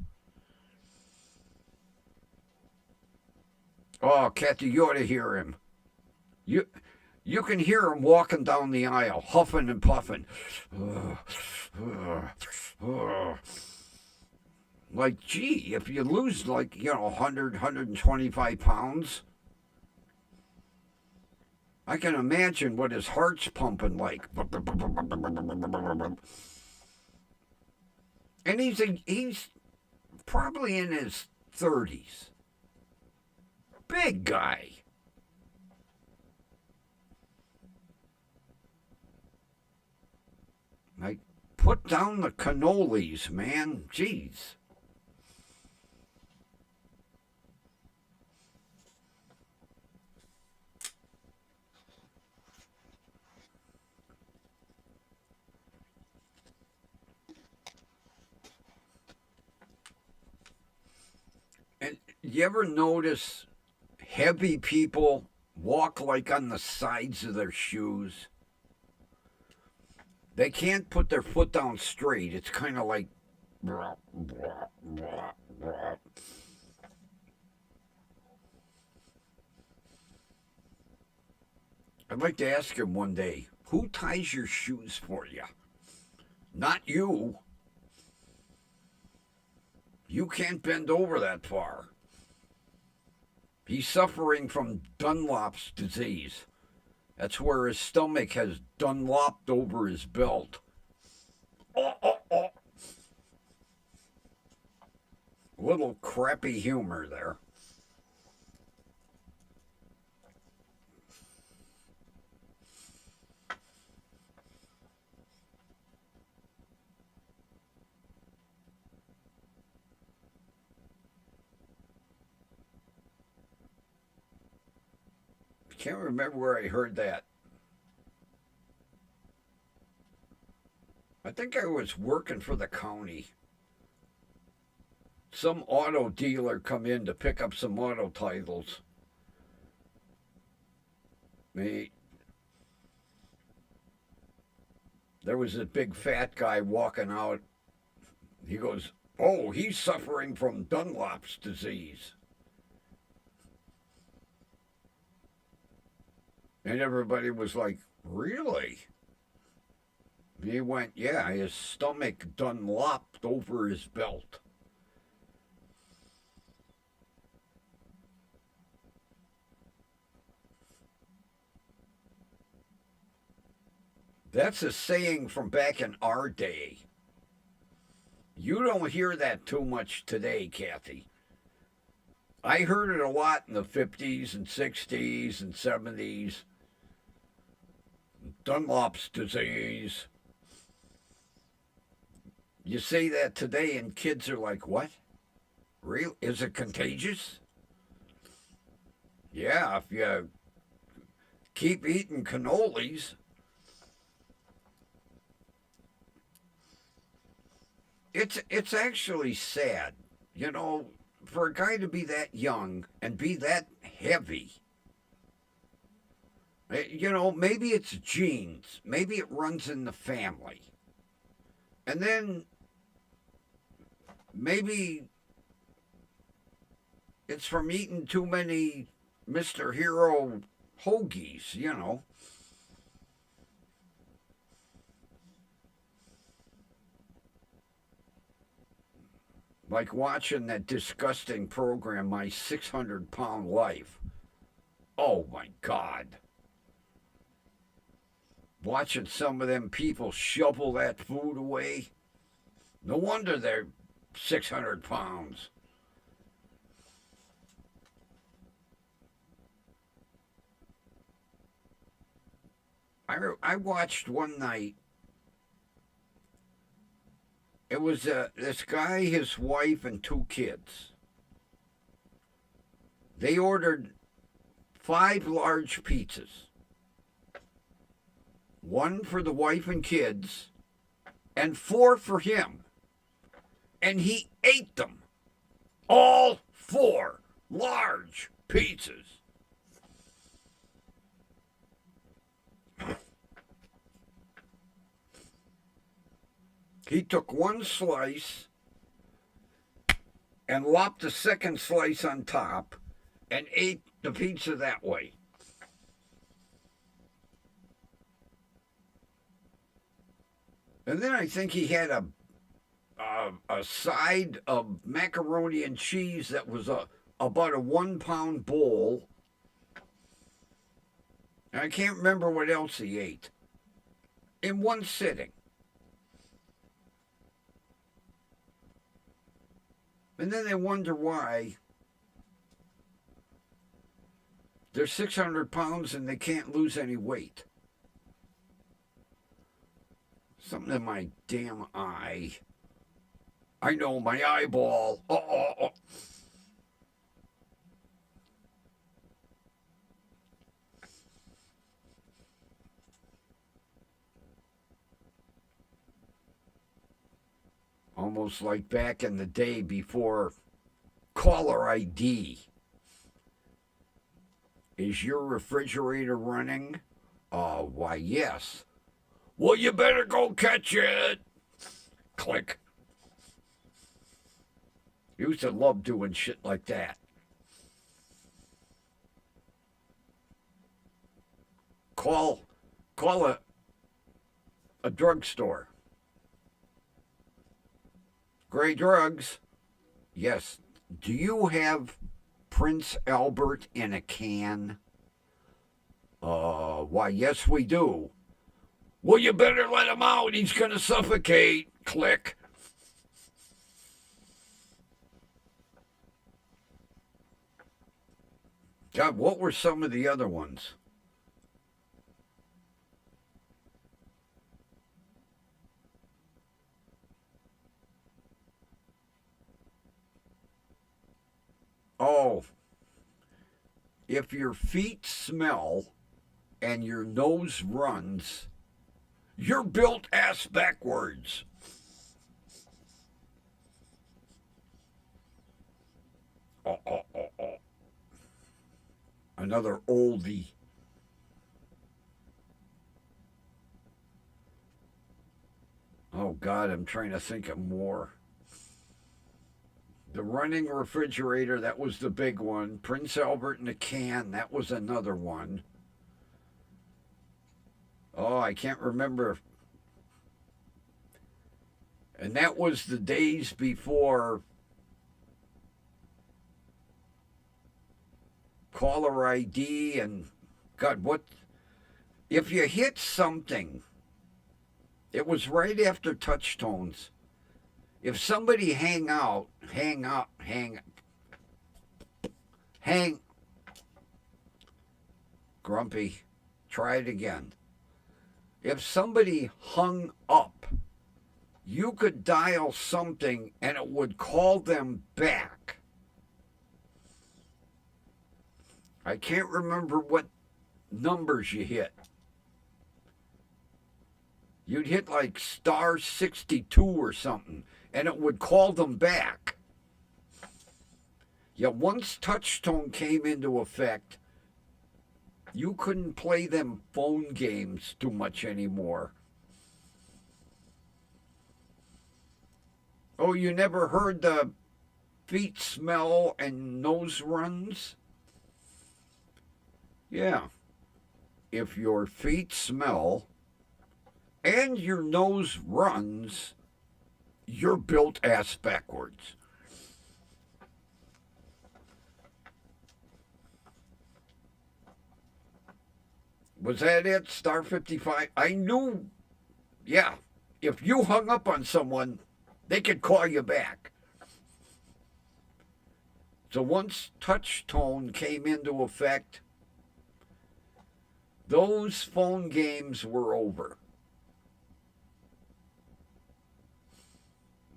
Oh, Kathy, you ought to hear him. You can hear him walking down the aisle, huffing and puffing. Like, gee, if you lose 100, 125 pounds, I can imagine what his heart's pumping like. And he's probably in his 30s. Big guy. Like, put down the cannolis, man. Jeez. And you ever notice heavy people walk like on the sides of their shoes? They can't put their foot down straight. It's kind of like. I'd like to ask him one day, who ties your shoes for you? Not you. You can't bend over that far. He's suffering from Dunlop's disease. That's where his stomach has Dunlopped over his belt. Oh. Little crappy humor there. Can't remember where I heard that. I think I was working for the county. Some auto dealer come in to pick up some auto titles. Me, there was a big fat guy walking out. He goes, "Oh, he's suffering from Dunlop's disease." And everybody was like, "Really?" He went, "Yeah, his stomach Dunlopped over his belt." That's a saying from back in our day. You don't hear that too much today, Kathy. I heard it a lot in the 50s and 60s and 70s. Dunlop's disease. You say that today, and kids are like, "What? Real? Is it contagious?" Yeah, if you keep eating cannolis. It's actually sad, you know, for a guy to be that young and be that heavy. You know, maybe it's genes, maybe it runs in the family, and then maybe it's from eating too many Mr. Hero hoagies, you know. Like watching that disgusting program, My 600-Pound Life. Oh my God. Watching some of them people shovel that food away. No wonder they're 600 pounds. I watched one night. It was this guy, his wife, and two kids. They ordered 5 large pizzas, one for the wife and kids, and 4 for him. And he ate them. All 4 large pizzas. He took one slice and lopped the second slice on top and ate the pizza that way. And then I think he had a side of macaroni and cheese that was about a 1 pound bowl. And I can't remember what else he ate in one sitting. And then they wonder why they're 600 pounds and they can't lose any weight. Something in my damn eye. I know, my eyeball. Oh. Almost like back in the day before caller ID. Is your refrigerator running? Why, yes. Well, you better go catch it. Click. Used to love doing shit like that. Call a drugstore. Gray Drugs. Yes. Do you have Prince Albert in a can? Why, yes, we do. Well, you better let him out. He's going to suffocate. Click. God, what were some of the other ones? Oh, If your feet smell and your nose runs, you're built ass backwards. Oh, oh, oh, oh. Another oldie. Oh, God, I'm trying to think of more. The running refrigerator, that was the big one. Prince Albert in a can, that was another one. Oh, I can't remember. And that was the days before caller ID and God, what? If you hit something, it was right after touch tones. If somebody hang, grumpy, try it again. If somebody hung up, you could dial something and it would call them back. I can't remember what numbers you hit. You'd hit like star 62 or something, and it would call them back. Yeah, once touchtone came into effect, you couldn't play them phone games too much anymore. Oh, you never heard the feet smell and nose runs? Yeah. If your feet smell and your nose runs, you're built ass backwards. Was that it? Star 55? I knew, yeah, if you hung up on someone, they could call you back. So once touch tone came into effect, those phone games were over.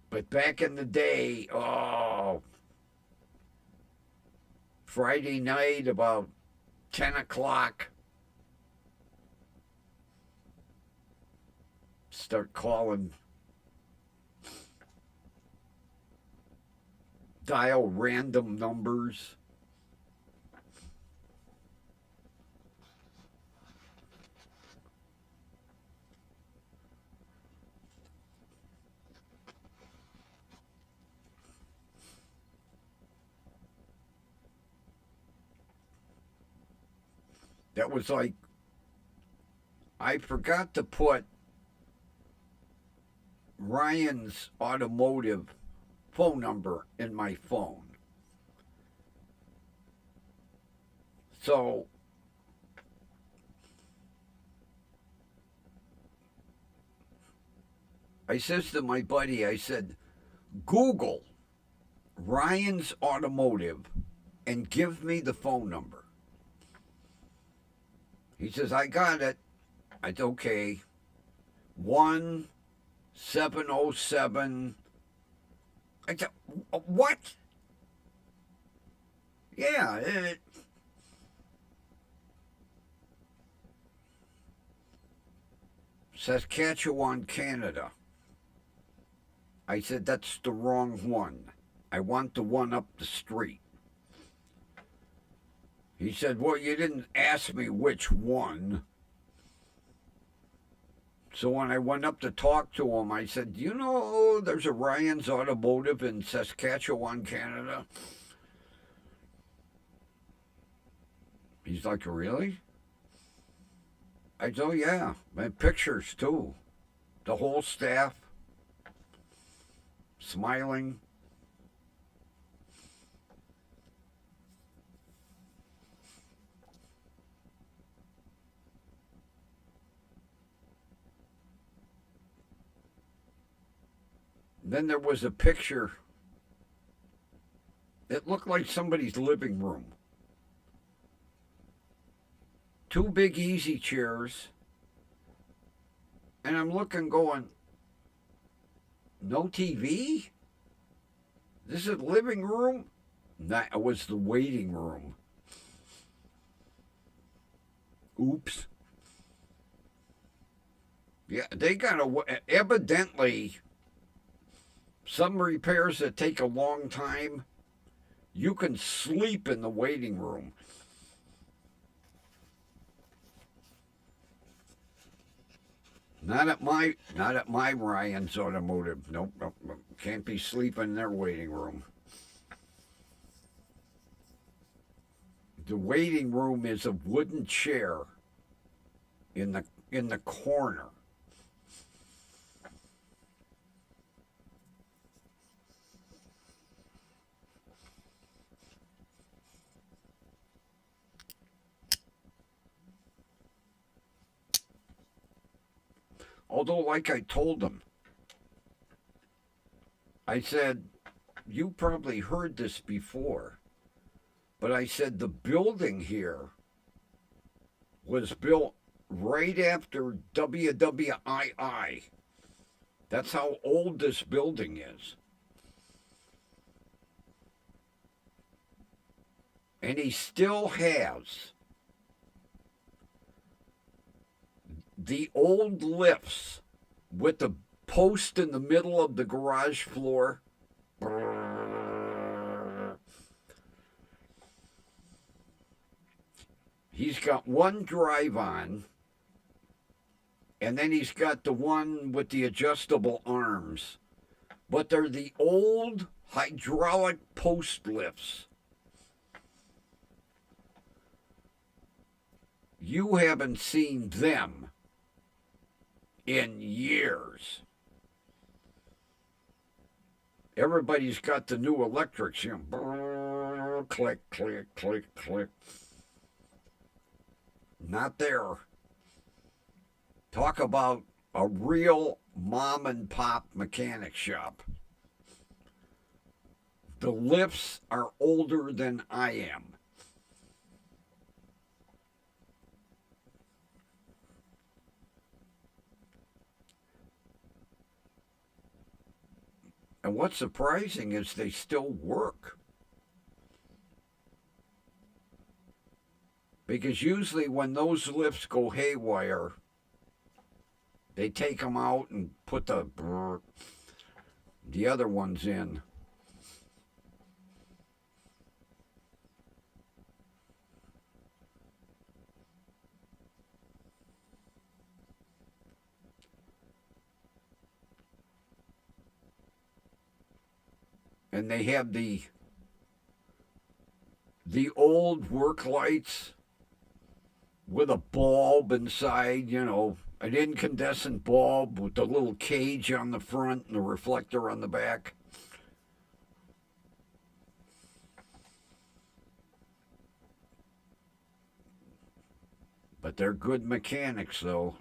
But back in the day, Friday night about 10 o'clock, start calling, dial random numbers. That was like, I forgot to put Ryan's automotive phone number in my phone. So I says to my buddy, I said, Google Ryan's automotive and give me the phone number. He says, I got it. I said, okay. 1707. I said, what? Yeah. Saskatchewan, Canada. I said, that's the wrong one. I want the one up the street. He said, well, you didn't ask me which one. So when I went up to talk to him, I said, you know, there's a Ryan's Automotive in Saskatchewan, Canada. He's like, really? I said, oh, yeah. My pictures, too. The whole staff smiling. Then there was a picture. It looked like somebody's living room. 2 big easy chairs. And I'm looking going, no TV? This is living room? That was the waiting room. Oops. Yeah, they got to, evidently, some repairs that take a long time, you can sleep in the waiting room. Not at my Ryan's Automotive. Nope, nope, nope. Can't be sleeping in their waiting room. The waiting room is a wooden chair in the corner. Although, like I told them, I said, you probably heard this before, but I said the building here was built right after WWII. That's how old this building is. And he still has the old lifts with the post in the middle of the garage floor. He's got one drive on, and then he's got the one with the adjustable arms. But they're the old hydraulic post lifts. You haven't seen them in years. Everybody's got the new electrics, you know, click, click, click, click. Not there. Talk about a real mom and pop mechanic shop. The lifts are older than I am. And what's surprising is they still work. Because usually when those lifts go haywire, they take them out and put the other ones in. And they have the old work lights with a bulb inside, you know, an incandescent bulb with the little cage on the front and the reflector on the back. But they're good mechanics, though.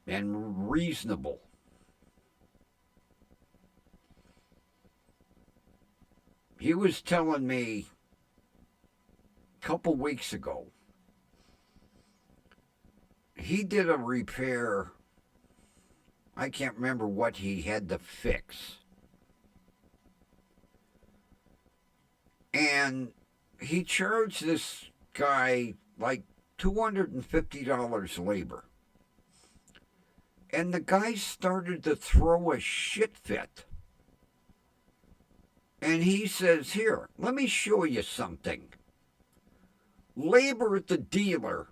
And reasonable. He was telling me a couple weeks ago, he did a repair. I can't remember what he had to fix. And he charged this guy like $250 labor. And the guy started to throw a shit fit. And he says, here, let me show you something. Labor at the dealer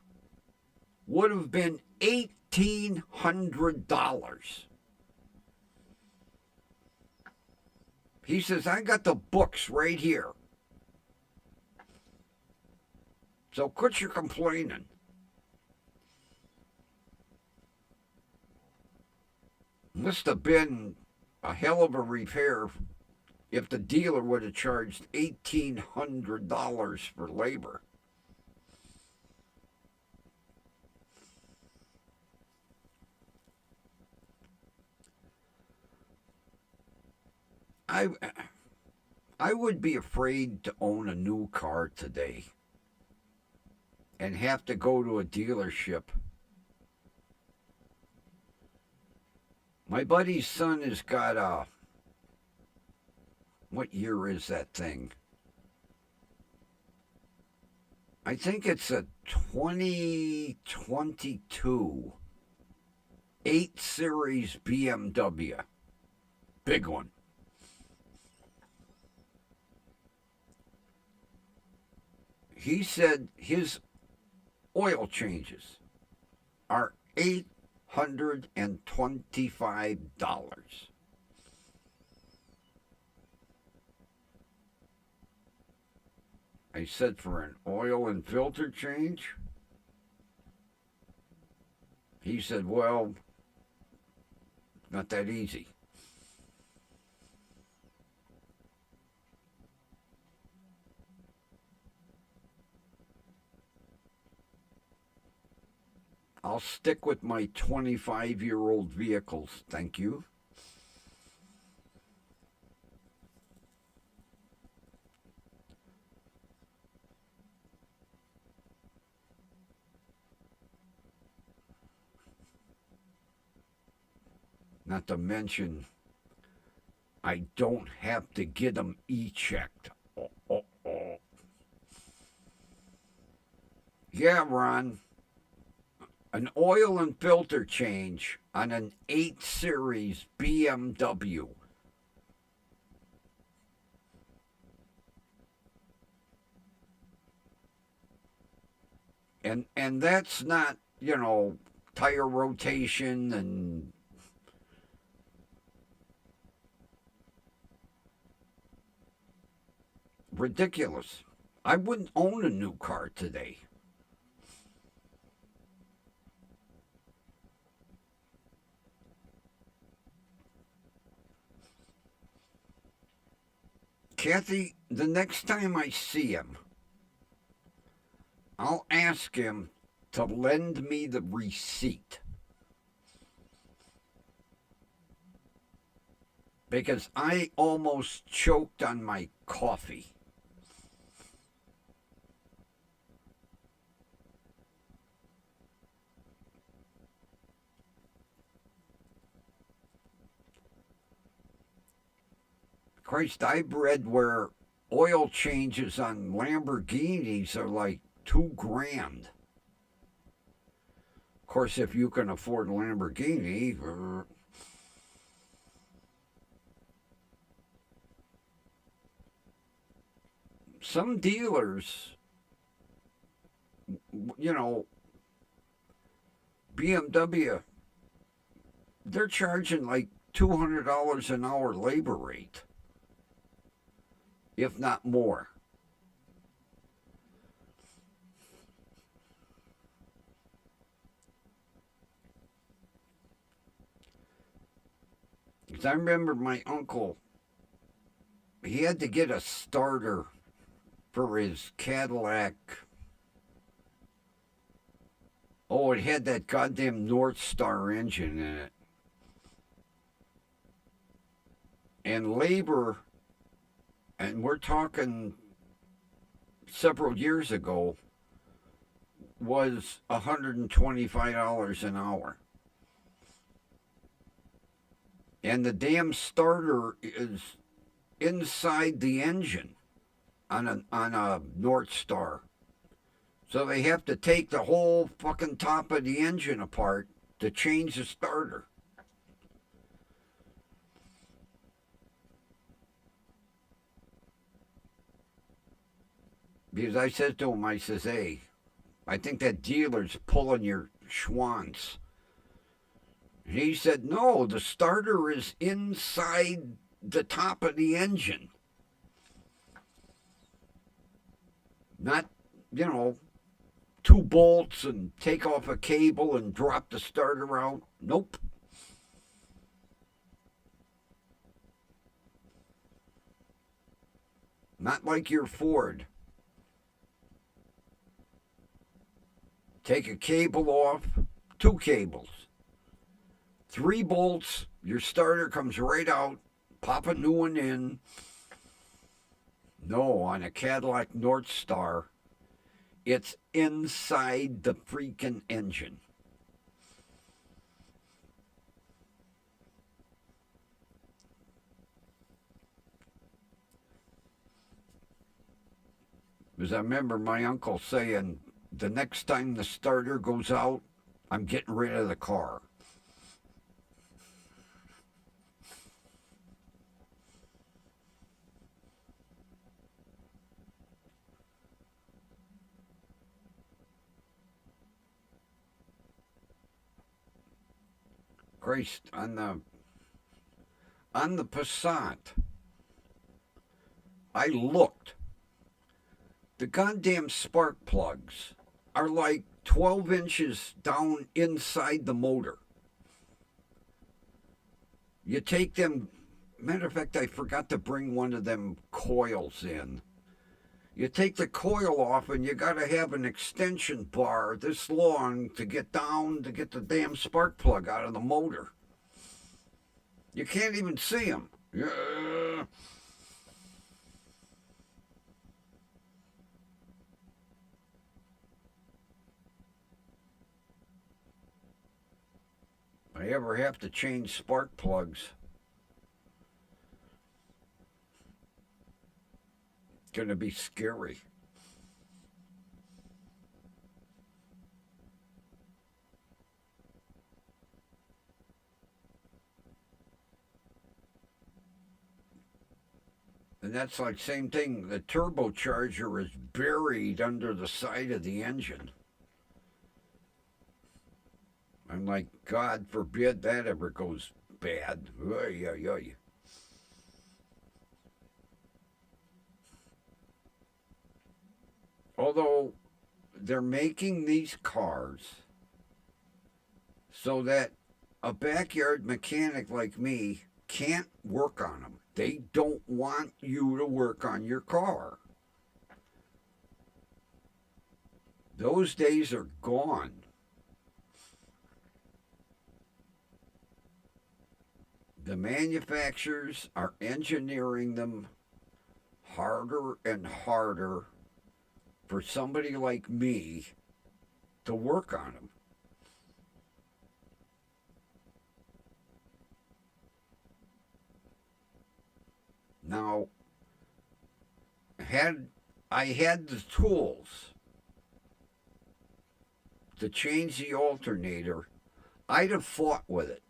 would have been $1,800. He says, I got the books right here. So quit your complaining. Must have been a hell of a repair if the dealer would have charged $1,800 for labor. I would be afraid to own a new car today and have to go to a dealership. My buddy's son has got a, what year is that thing? I think it's a 2022 8 Series BMW. Big one. He said his oil changes are $825. I said for an oil and filter change? He said, well, not that easy. I'll stick with my 25-year-old vehicles, thank you. Not to mention, I don't have to get them e-checked. Oh, oh, oh. Yeah, Ron, an oil and filter change on an 8 Series BMW. And that's not, tire rotation and ridiculous. I wouldn't own a new car today. Kathy, the next time I see him, I'll ask him to lend me the receipt. Because I almost choked on my coffee. Christ, I've read where oil changes on Lamborghinis are like $2,000. Of course, if you can afford a Lamborghini, some dealers, you know, BMW, they're charging like $200 an hour labor rate, if not more. Because I remember my uncle, he had to get a starter for his Cadillac. Oh, it had that goddamn North Star engine in it. And labor, and we're talking several years ago, was $125 an hour. And the damn starter is inside the engine on a North Star. So they have to take the whole fucking top of the engine apart to change the starter. Because I said to him, I says, hey, I think that dealer's pulling your schwanz. And he said, no, the starter is inside the top of the engine. Not, you know, two bolts and take off a cable and drop the starter out. Nope. Not like your Ford. Take a cable off, two cables, three bolts, your starter comes right out, pop a new one in. No, on a Cadillac North Star, it's inside the freaking engine. Because I remember my uncle saying, the next time the starter goes out, I'm getting rid of the car. Christ, on the Passat, I looked. The goddamn spark plugs are like 12 inches down inside the motor. You take them, matter of fact, I forgot to bring one of them coils in. You take the coil off and you got to have an extension bar this long to get down to get the damn spark plug out of the motor. You can't even see them. Yeah. If I ever have to change spark plugs, it's going to be scary. And that's like same thing. The turbocharger is buried under the side of the engine. I'm like, God forbid that ever goes bad. Oy, oy, oy. Although they're making these cars so that a backyard mechanic like me can't work on them. They don't want you to work on your car. Those days are gone. The manufacturers are engineering them harder and harder for somebody like me to work on them. Now, had I had the tools to change the alternator, I'd have fought with it.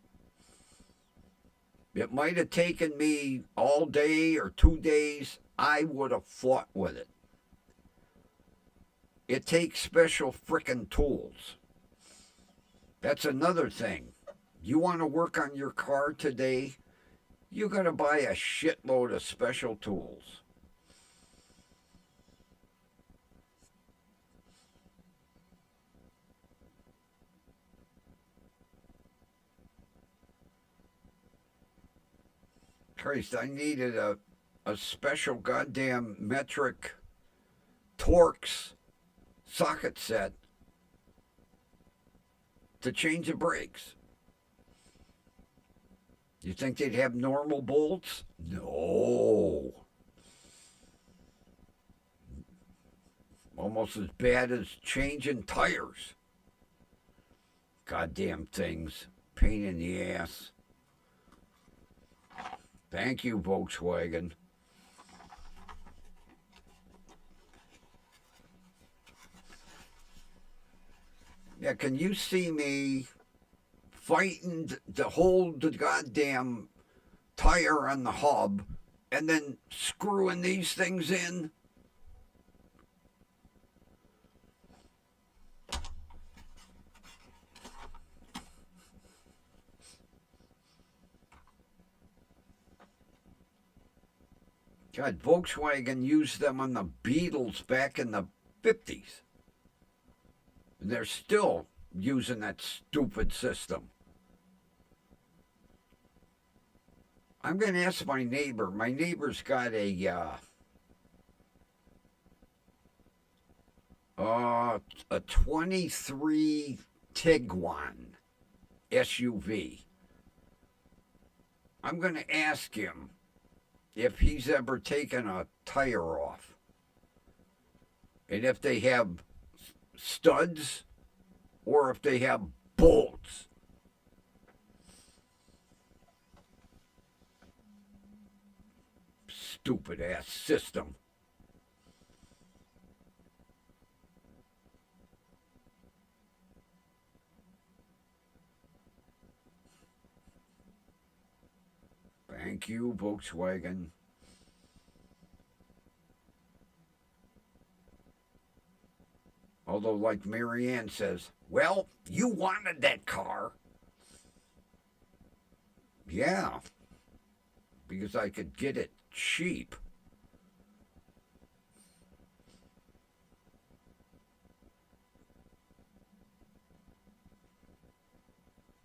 It might have taken me all day or 2 days. I would have fought with it. It takes special frickin' tools. That's another thing. You want to work on your car today? You got to buy a shitload of special tools. Christ, I needed a special goddamn metric Torx socket set to change the brakes. You think they'd have normal bolts? No. Almost as bad as changing tires. Goddamn things. Pain in the ass. Thank you, Volkswagen. Yeah, can you see me fighting to hold the goddamn tire on the hub and then screwing these things in? God, Volkswagen used them on the Beetles back in the 50s. And they're still using that stupid system. I'm going to ask my neighbor. My neighbor's got a 23 Tiguan SUV. I'm going to ask him if he's ever taken a tire off and if they have studs or if they have bolts. Stupid ass system. Thank you, Volkswagen. Although, like Marianne says, well, you wanted that car. Yeah, because I could get it cheap.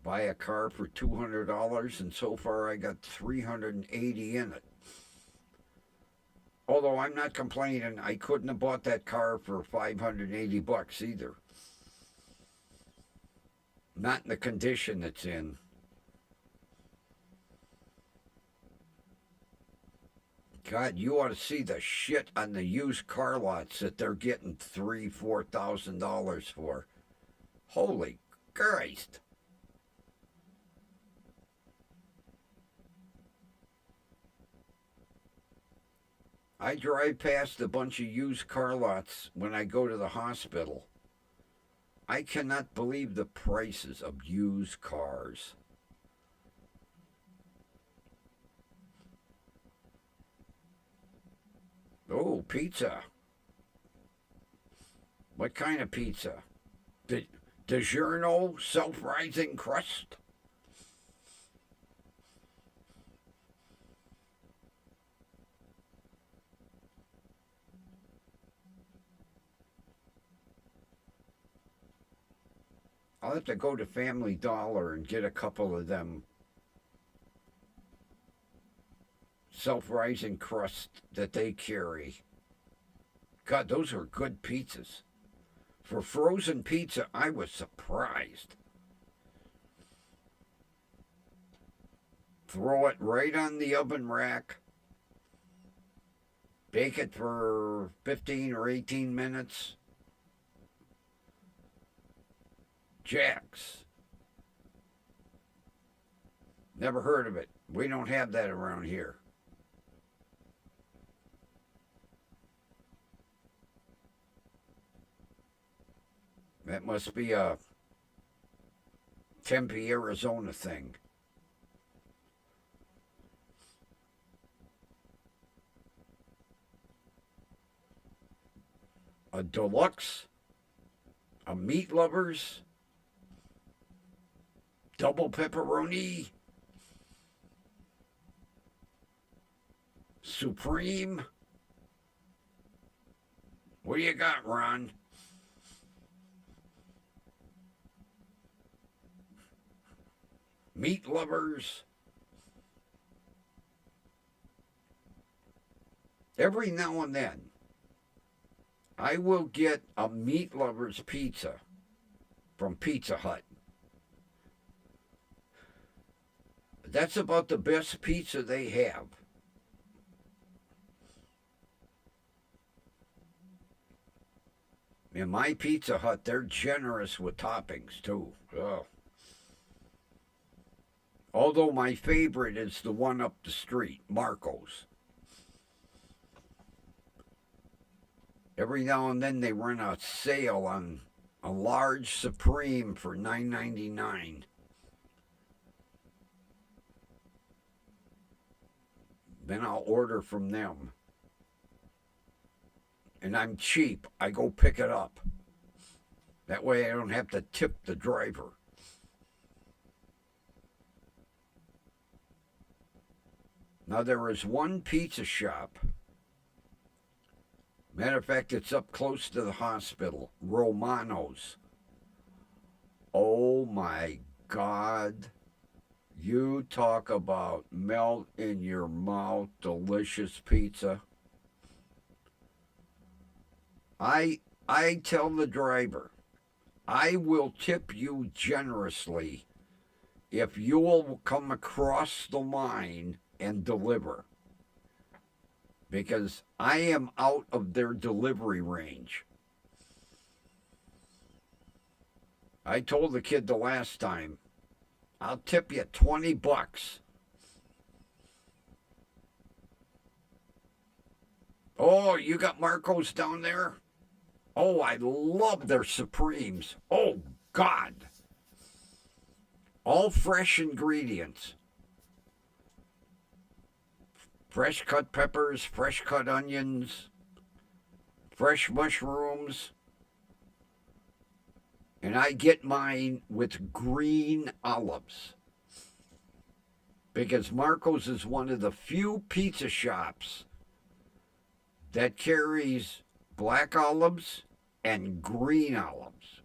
Buy a car for $200, and so far I got $380 in it. Although I'm not complaining, I couldn't have bought that car for $580 either. Not in the condition it's in. God, you ought to see the shit on the used car lots that they're getting $3,000-$4,000 for. Holy Christ. I drive past a bunch of used car lots when I go to the hospital. I cannot believe the prices of used cars. Oh, pizza. What kind of pizza? DiGiorno self-rising crust? I'll have to go to Family Dollar and get a couple of them self-rising crust that they carry. God, those are good pizzas. For frozen pizza, I was surprised. Throw it right on the oven rack. Bake it for 15 or 18 minutes. Jack's. Never heard of it. We don't have that around here. That must be a Tempe, Arizona thing. A deluxe, a meat lovers, double pepperoni, supreme. What do you got, Ron? Meat lovers. Every now and then, I will get a meat lovers pizza from Pizza Hut. That's about the best pizza they have. In my Pizza Hut, they're generous with toppings, too. Oh. Although my favorite is the one up the street, Marco's. Every now and then they run a sale on a large Supreme for $9.99. Then I'll order from them. And I'm cheap. I go pick it up. That way I don't have to tip the driver. Now there is one pizza shop. Matter of fact, it's up close to the hospital. Romano's. Oh my God. You talk about melt in your mouth, delicious pizza. I tell the driver, I will tip you generously if you will come across the line and deliver. Because I am out of their delivery range. I told the kid the last time, I'll tip you $20. Oh, you got Marco's down there? Oh, I love their Supremes. Oh, God. All fresh ingredients. fresh cut peppers, fresh cut onions, fresh mushrooms. And I get mine with green olives. Because Marco's is one of the few pizza shops that carries black olives and green olives.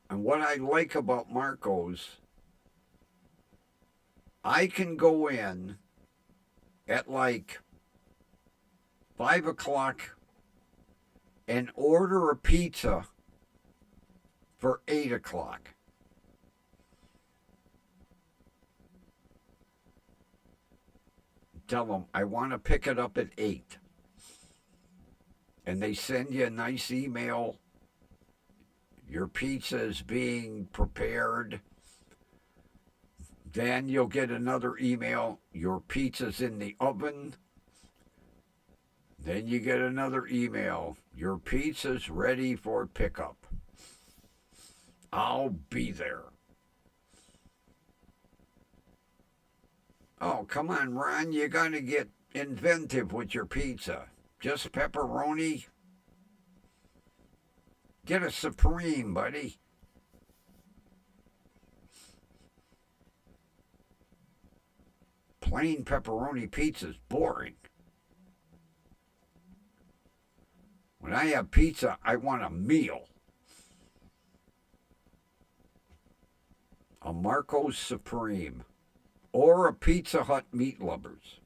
And what I like about Marco's, I can go in at like 5 o'clock and order a pizza for 8 o'clock. Tell them, I want to pick it up at 8. And they send you a nice email. Your pizza is being prepared. Then you'll get another email. Your pizza's in the oven. Then you get another email. Your pizza's ready for pickup. I'll be there. Oh, come on, Ron. You got to get inventive with your pizza. Just pepperoni? Get a Supreme, buddy. Plain pepperoni pizza's boring. When I have pizza, I want a meal. A Marco's Supreme. Or a Pizza Hut Meat Lovers.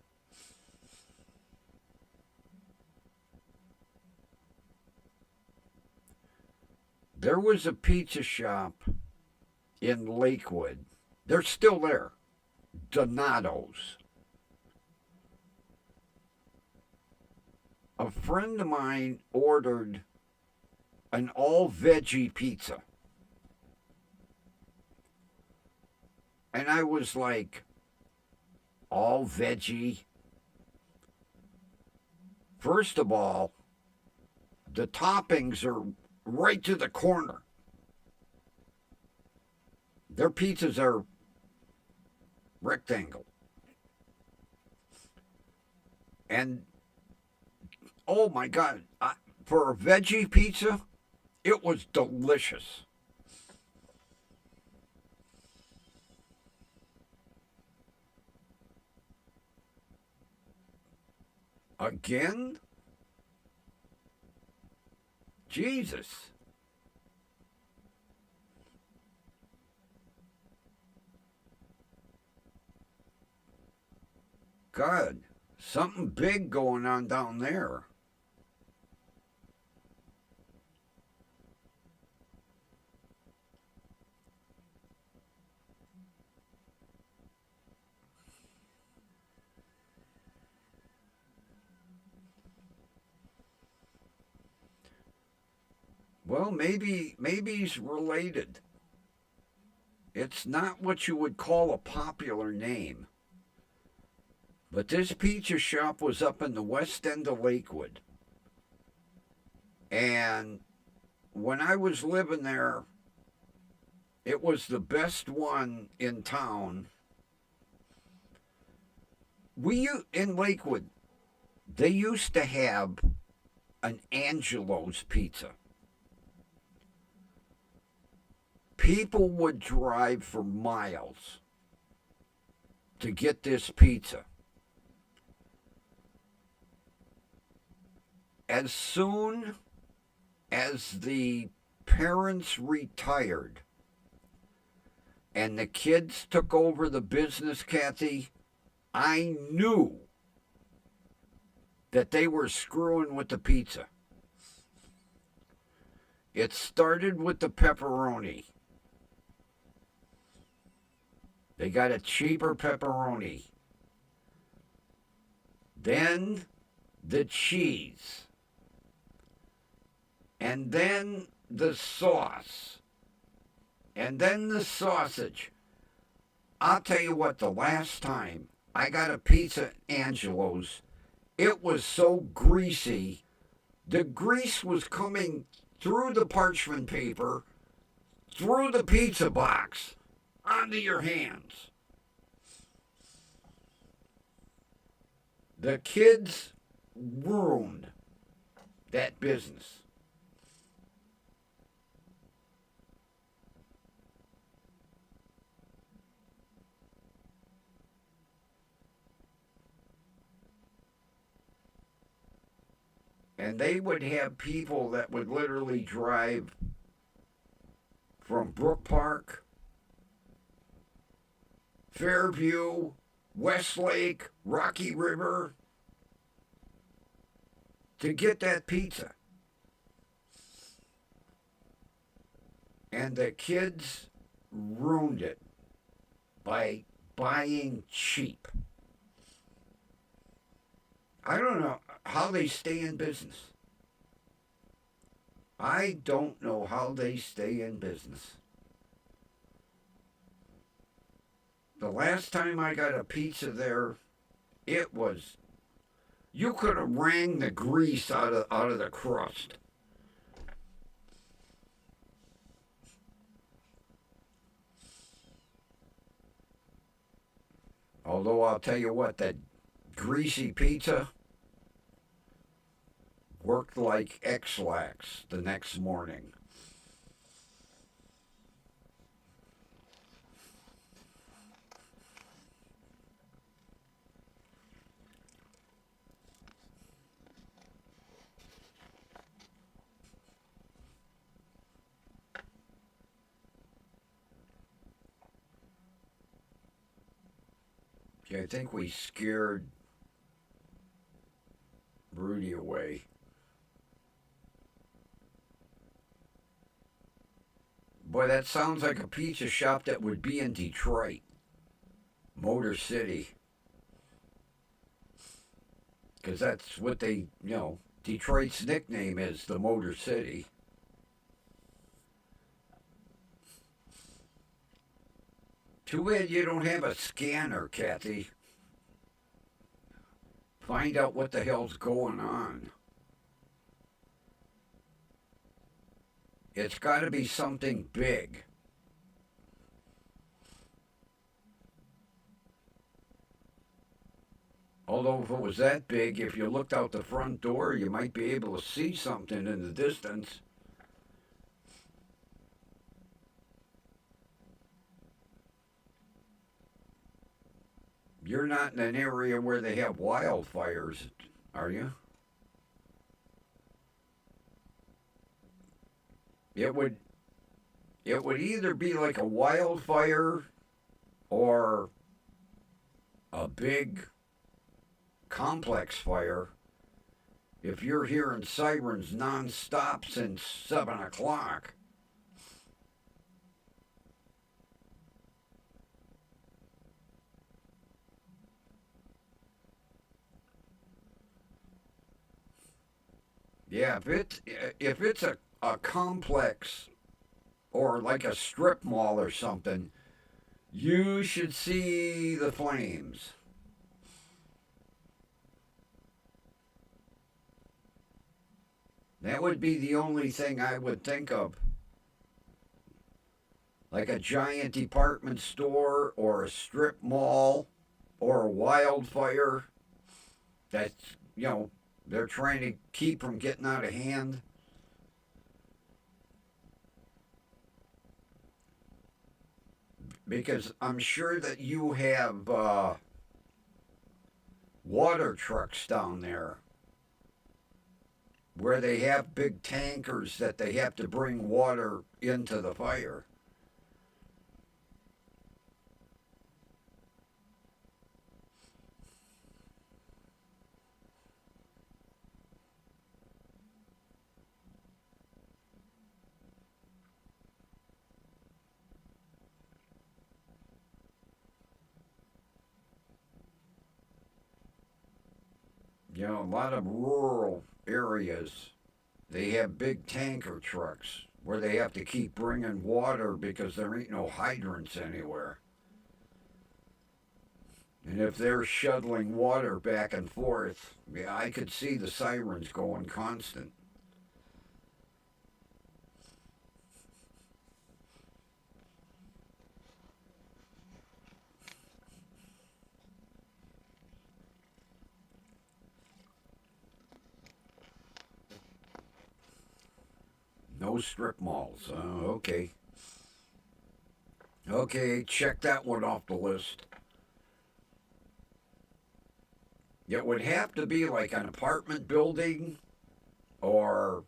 There was a pizza shop in Lakewood. They're still there. Donato's. A friend of mine ordered an all-veggie pizza. And I was like, all veggie? First of all, the toppings are right to the corner. Their pizzas are rectangle. And, oh my God, for a veggie pizza, it was delicious. Again? Jesus. God, something big going on down there. Well, maybe he's related. It's not what you would call a popular name. But this pizza shop was up in the west end of Lakewood. And when I was living there, it was the best one in town. In Lakewood, they used to have an Angelo's pizza. People would drive for miles to get this pizza. As soon as the parents retired and the kids took over the business, Kathy, I knew that they were screwing with the pizza. It started with the pepperoni. They got a cheaper pepperoni. Then the cheese. And then the sauce. And then the sausage. I'll tell you what, the last time I got a pizza at Angelo's, it was so greasy. The grease was coming through the parchment paper threw the pizza box onto your hands. The kids ruined that business. And they would have people that would literally drive from Brook Park, Fairview, Westlake, Rocky River to get that pizza. And the kids ruined it by buying cheap. I don't know how they stay in business. I don't know how they stay in business. The last time I got a pizza there, it was, you could have wrung the grease out of the crust. Although I'll tell you what, that greasy pizza worked like X-Lax the next morning. I think we scared Rudy away. Boy, that sounds like a pizza shop that would be in Detroit, Motor City. Because that's what they, Detroit's nickname is the Motor City. Too bad you don't have a scanner, Kathy. Find out what the hell's going on. It's got to be something big. Although if it was that big, if you looked out the front door, you might be able to see something in the distance. You're not in an area where they have wildfires, are you? It would either be like a wildfire or a big complex fire if you're hearing sirens nonstop since 7 o'clock. Yeah, if it's a complex or like a strip mall or something, you should see the flames. That would be the only thing I would think of. Like a giant department store or a strip mall or a wildfire that's, they're trying to keep from getting out of hand. Because I'm sure that you have water trucks down there where they have big tankers that they have to bring water into the fire. A lot of rural areas, they have big tanker trucks where they have to keep bringing water because there ain't no hydrants anywhere. And if they're shuttling water back and forth, yeah, I could see the sirens going constant. No strip malls. Okay. Okay, check that one off the list. It would have to be like an apartment building or,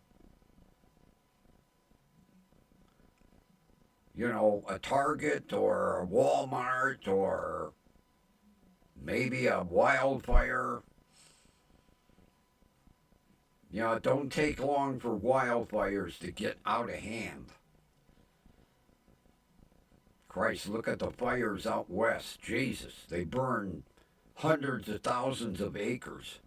a Target or a Walmart or maybe a wildfire. It don't take long for wildfires to get out of hand. Christ, look at the fires out west. Jesus, they burn hundreds of thousands of acres.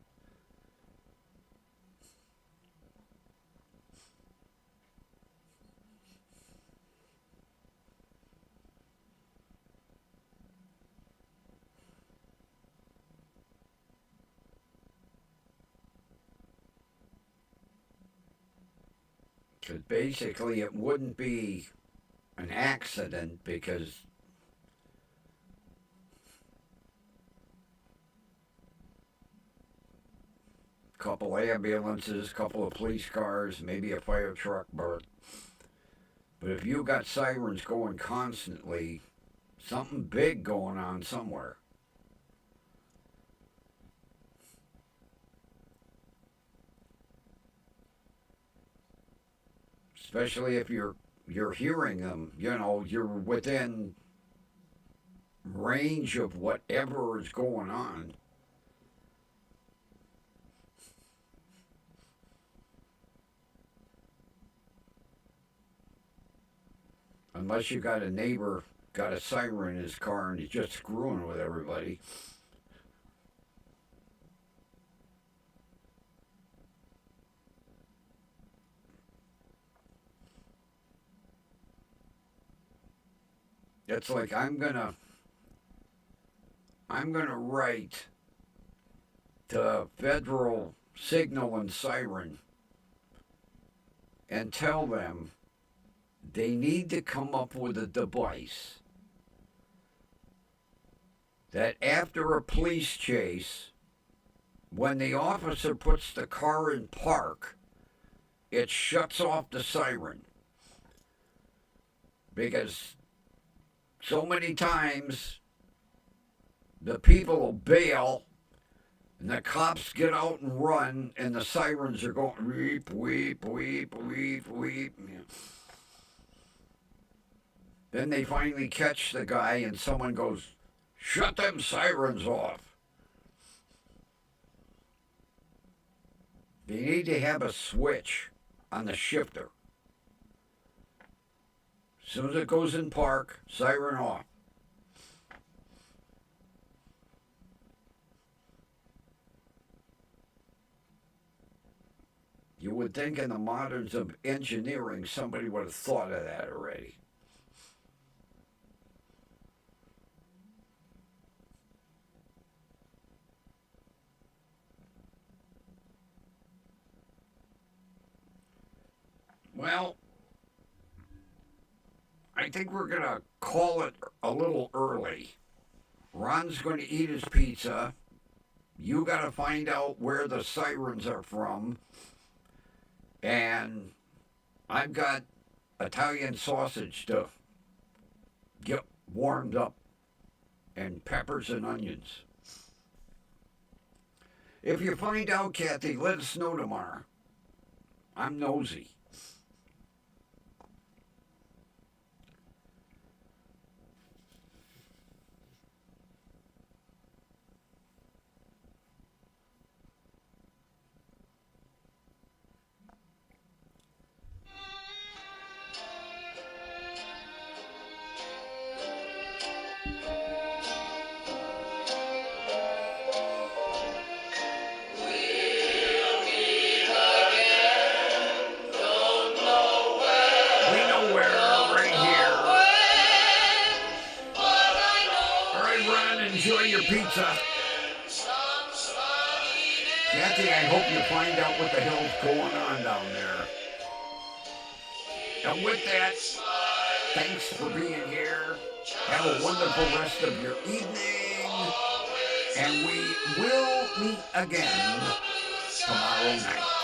Because basically it wouldn't be an accident because a couple ambulances, a couple of police cars, maybe a fire truck, but if you got sirens going constantly, something big going on somewhere. Especially if you're hearing them, you're within range of whatever is going on. Unless you got a neighbor got a siren in his car and he's just screwing with everybody. It's like I'm gonna write to Federal Signal and Siren and tell them they need to come up with a device that after a police chase, when the officer puts the car in park, it shuts off the siren. Because so many times the people will bail and the cops get out and run and the sirens are going weep, weep, weep, weep, weep. Then they finally catch the guy and someone goes, "Shut them sirens off." They need to have a switch on the shifter. As soon as it goes in park, siren off. You would think in the moderns of engineering somebody would have thought of that already. Well, I think we're going to call it a little early. Ron's going to eat his pizza. You got to find out where the sirens are from. And I've got Italian sausage to get warmed up and peppers and onions. If you find out, Kathy, let us know tomorrow. I'm nosy. Enjoy your pizza. Kathy, I hope you find out what the hell's going on down there. And with that, thanks for being here. Have a wonderful rest of your evening. And we will meet again tomorrow night.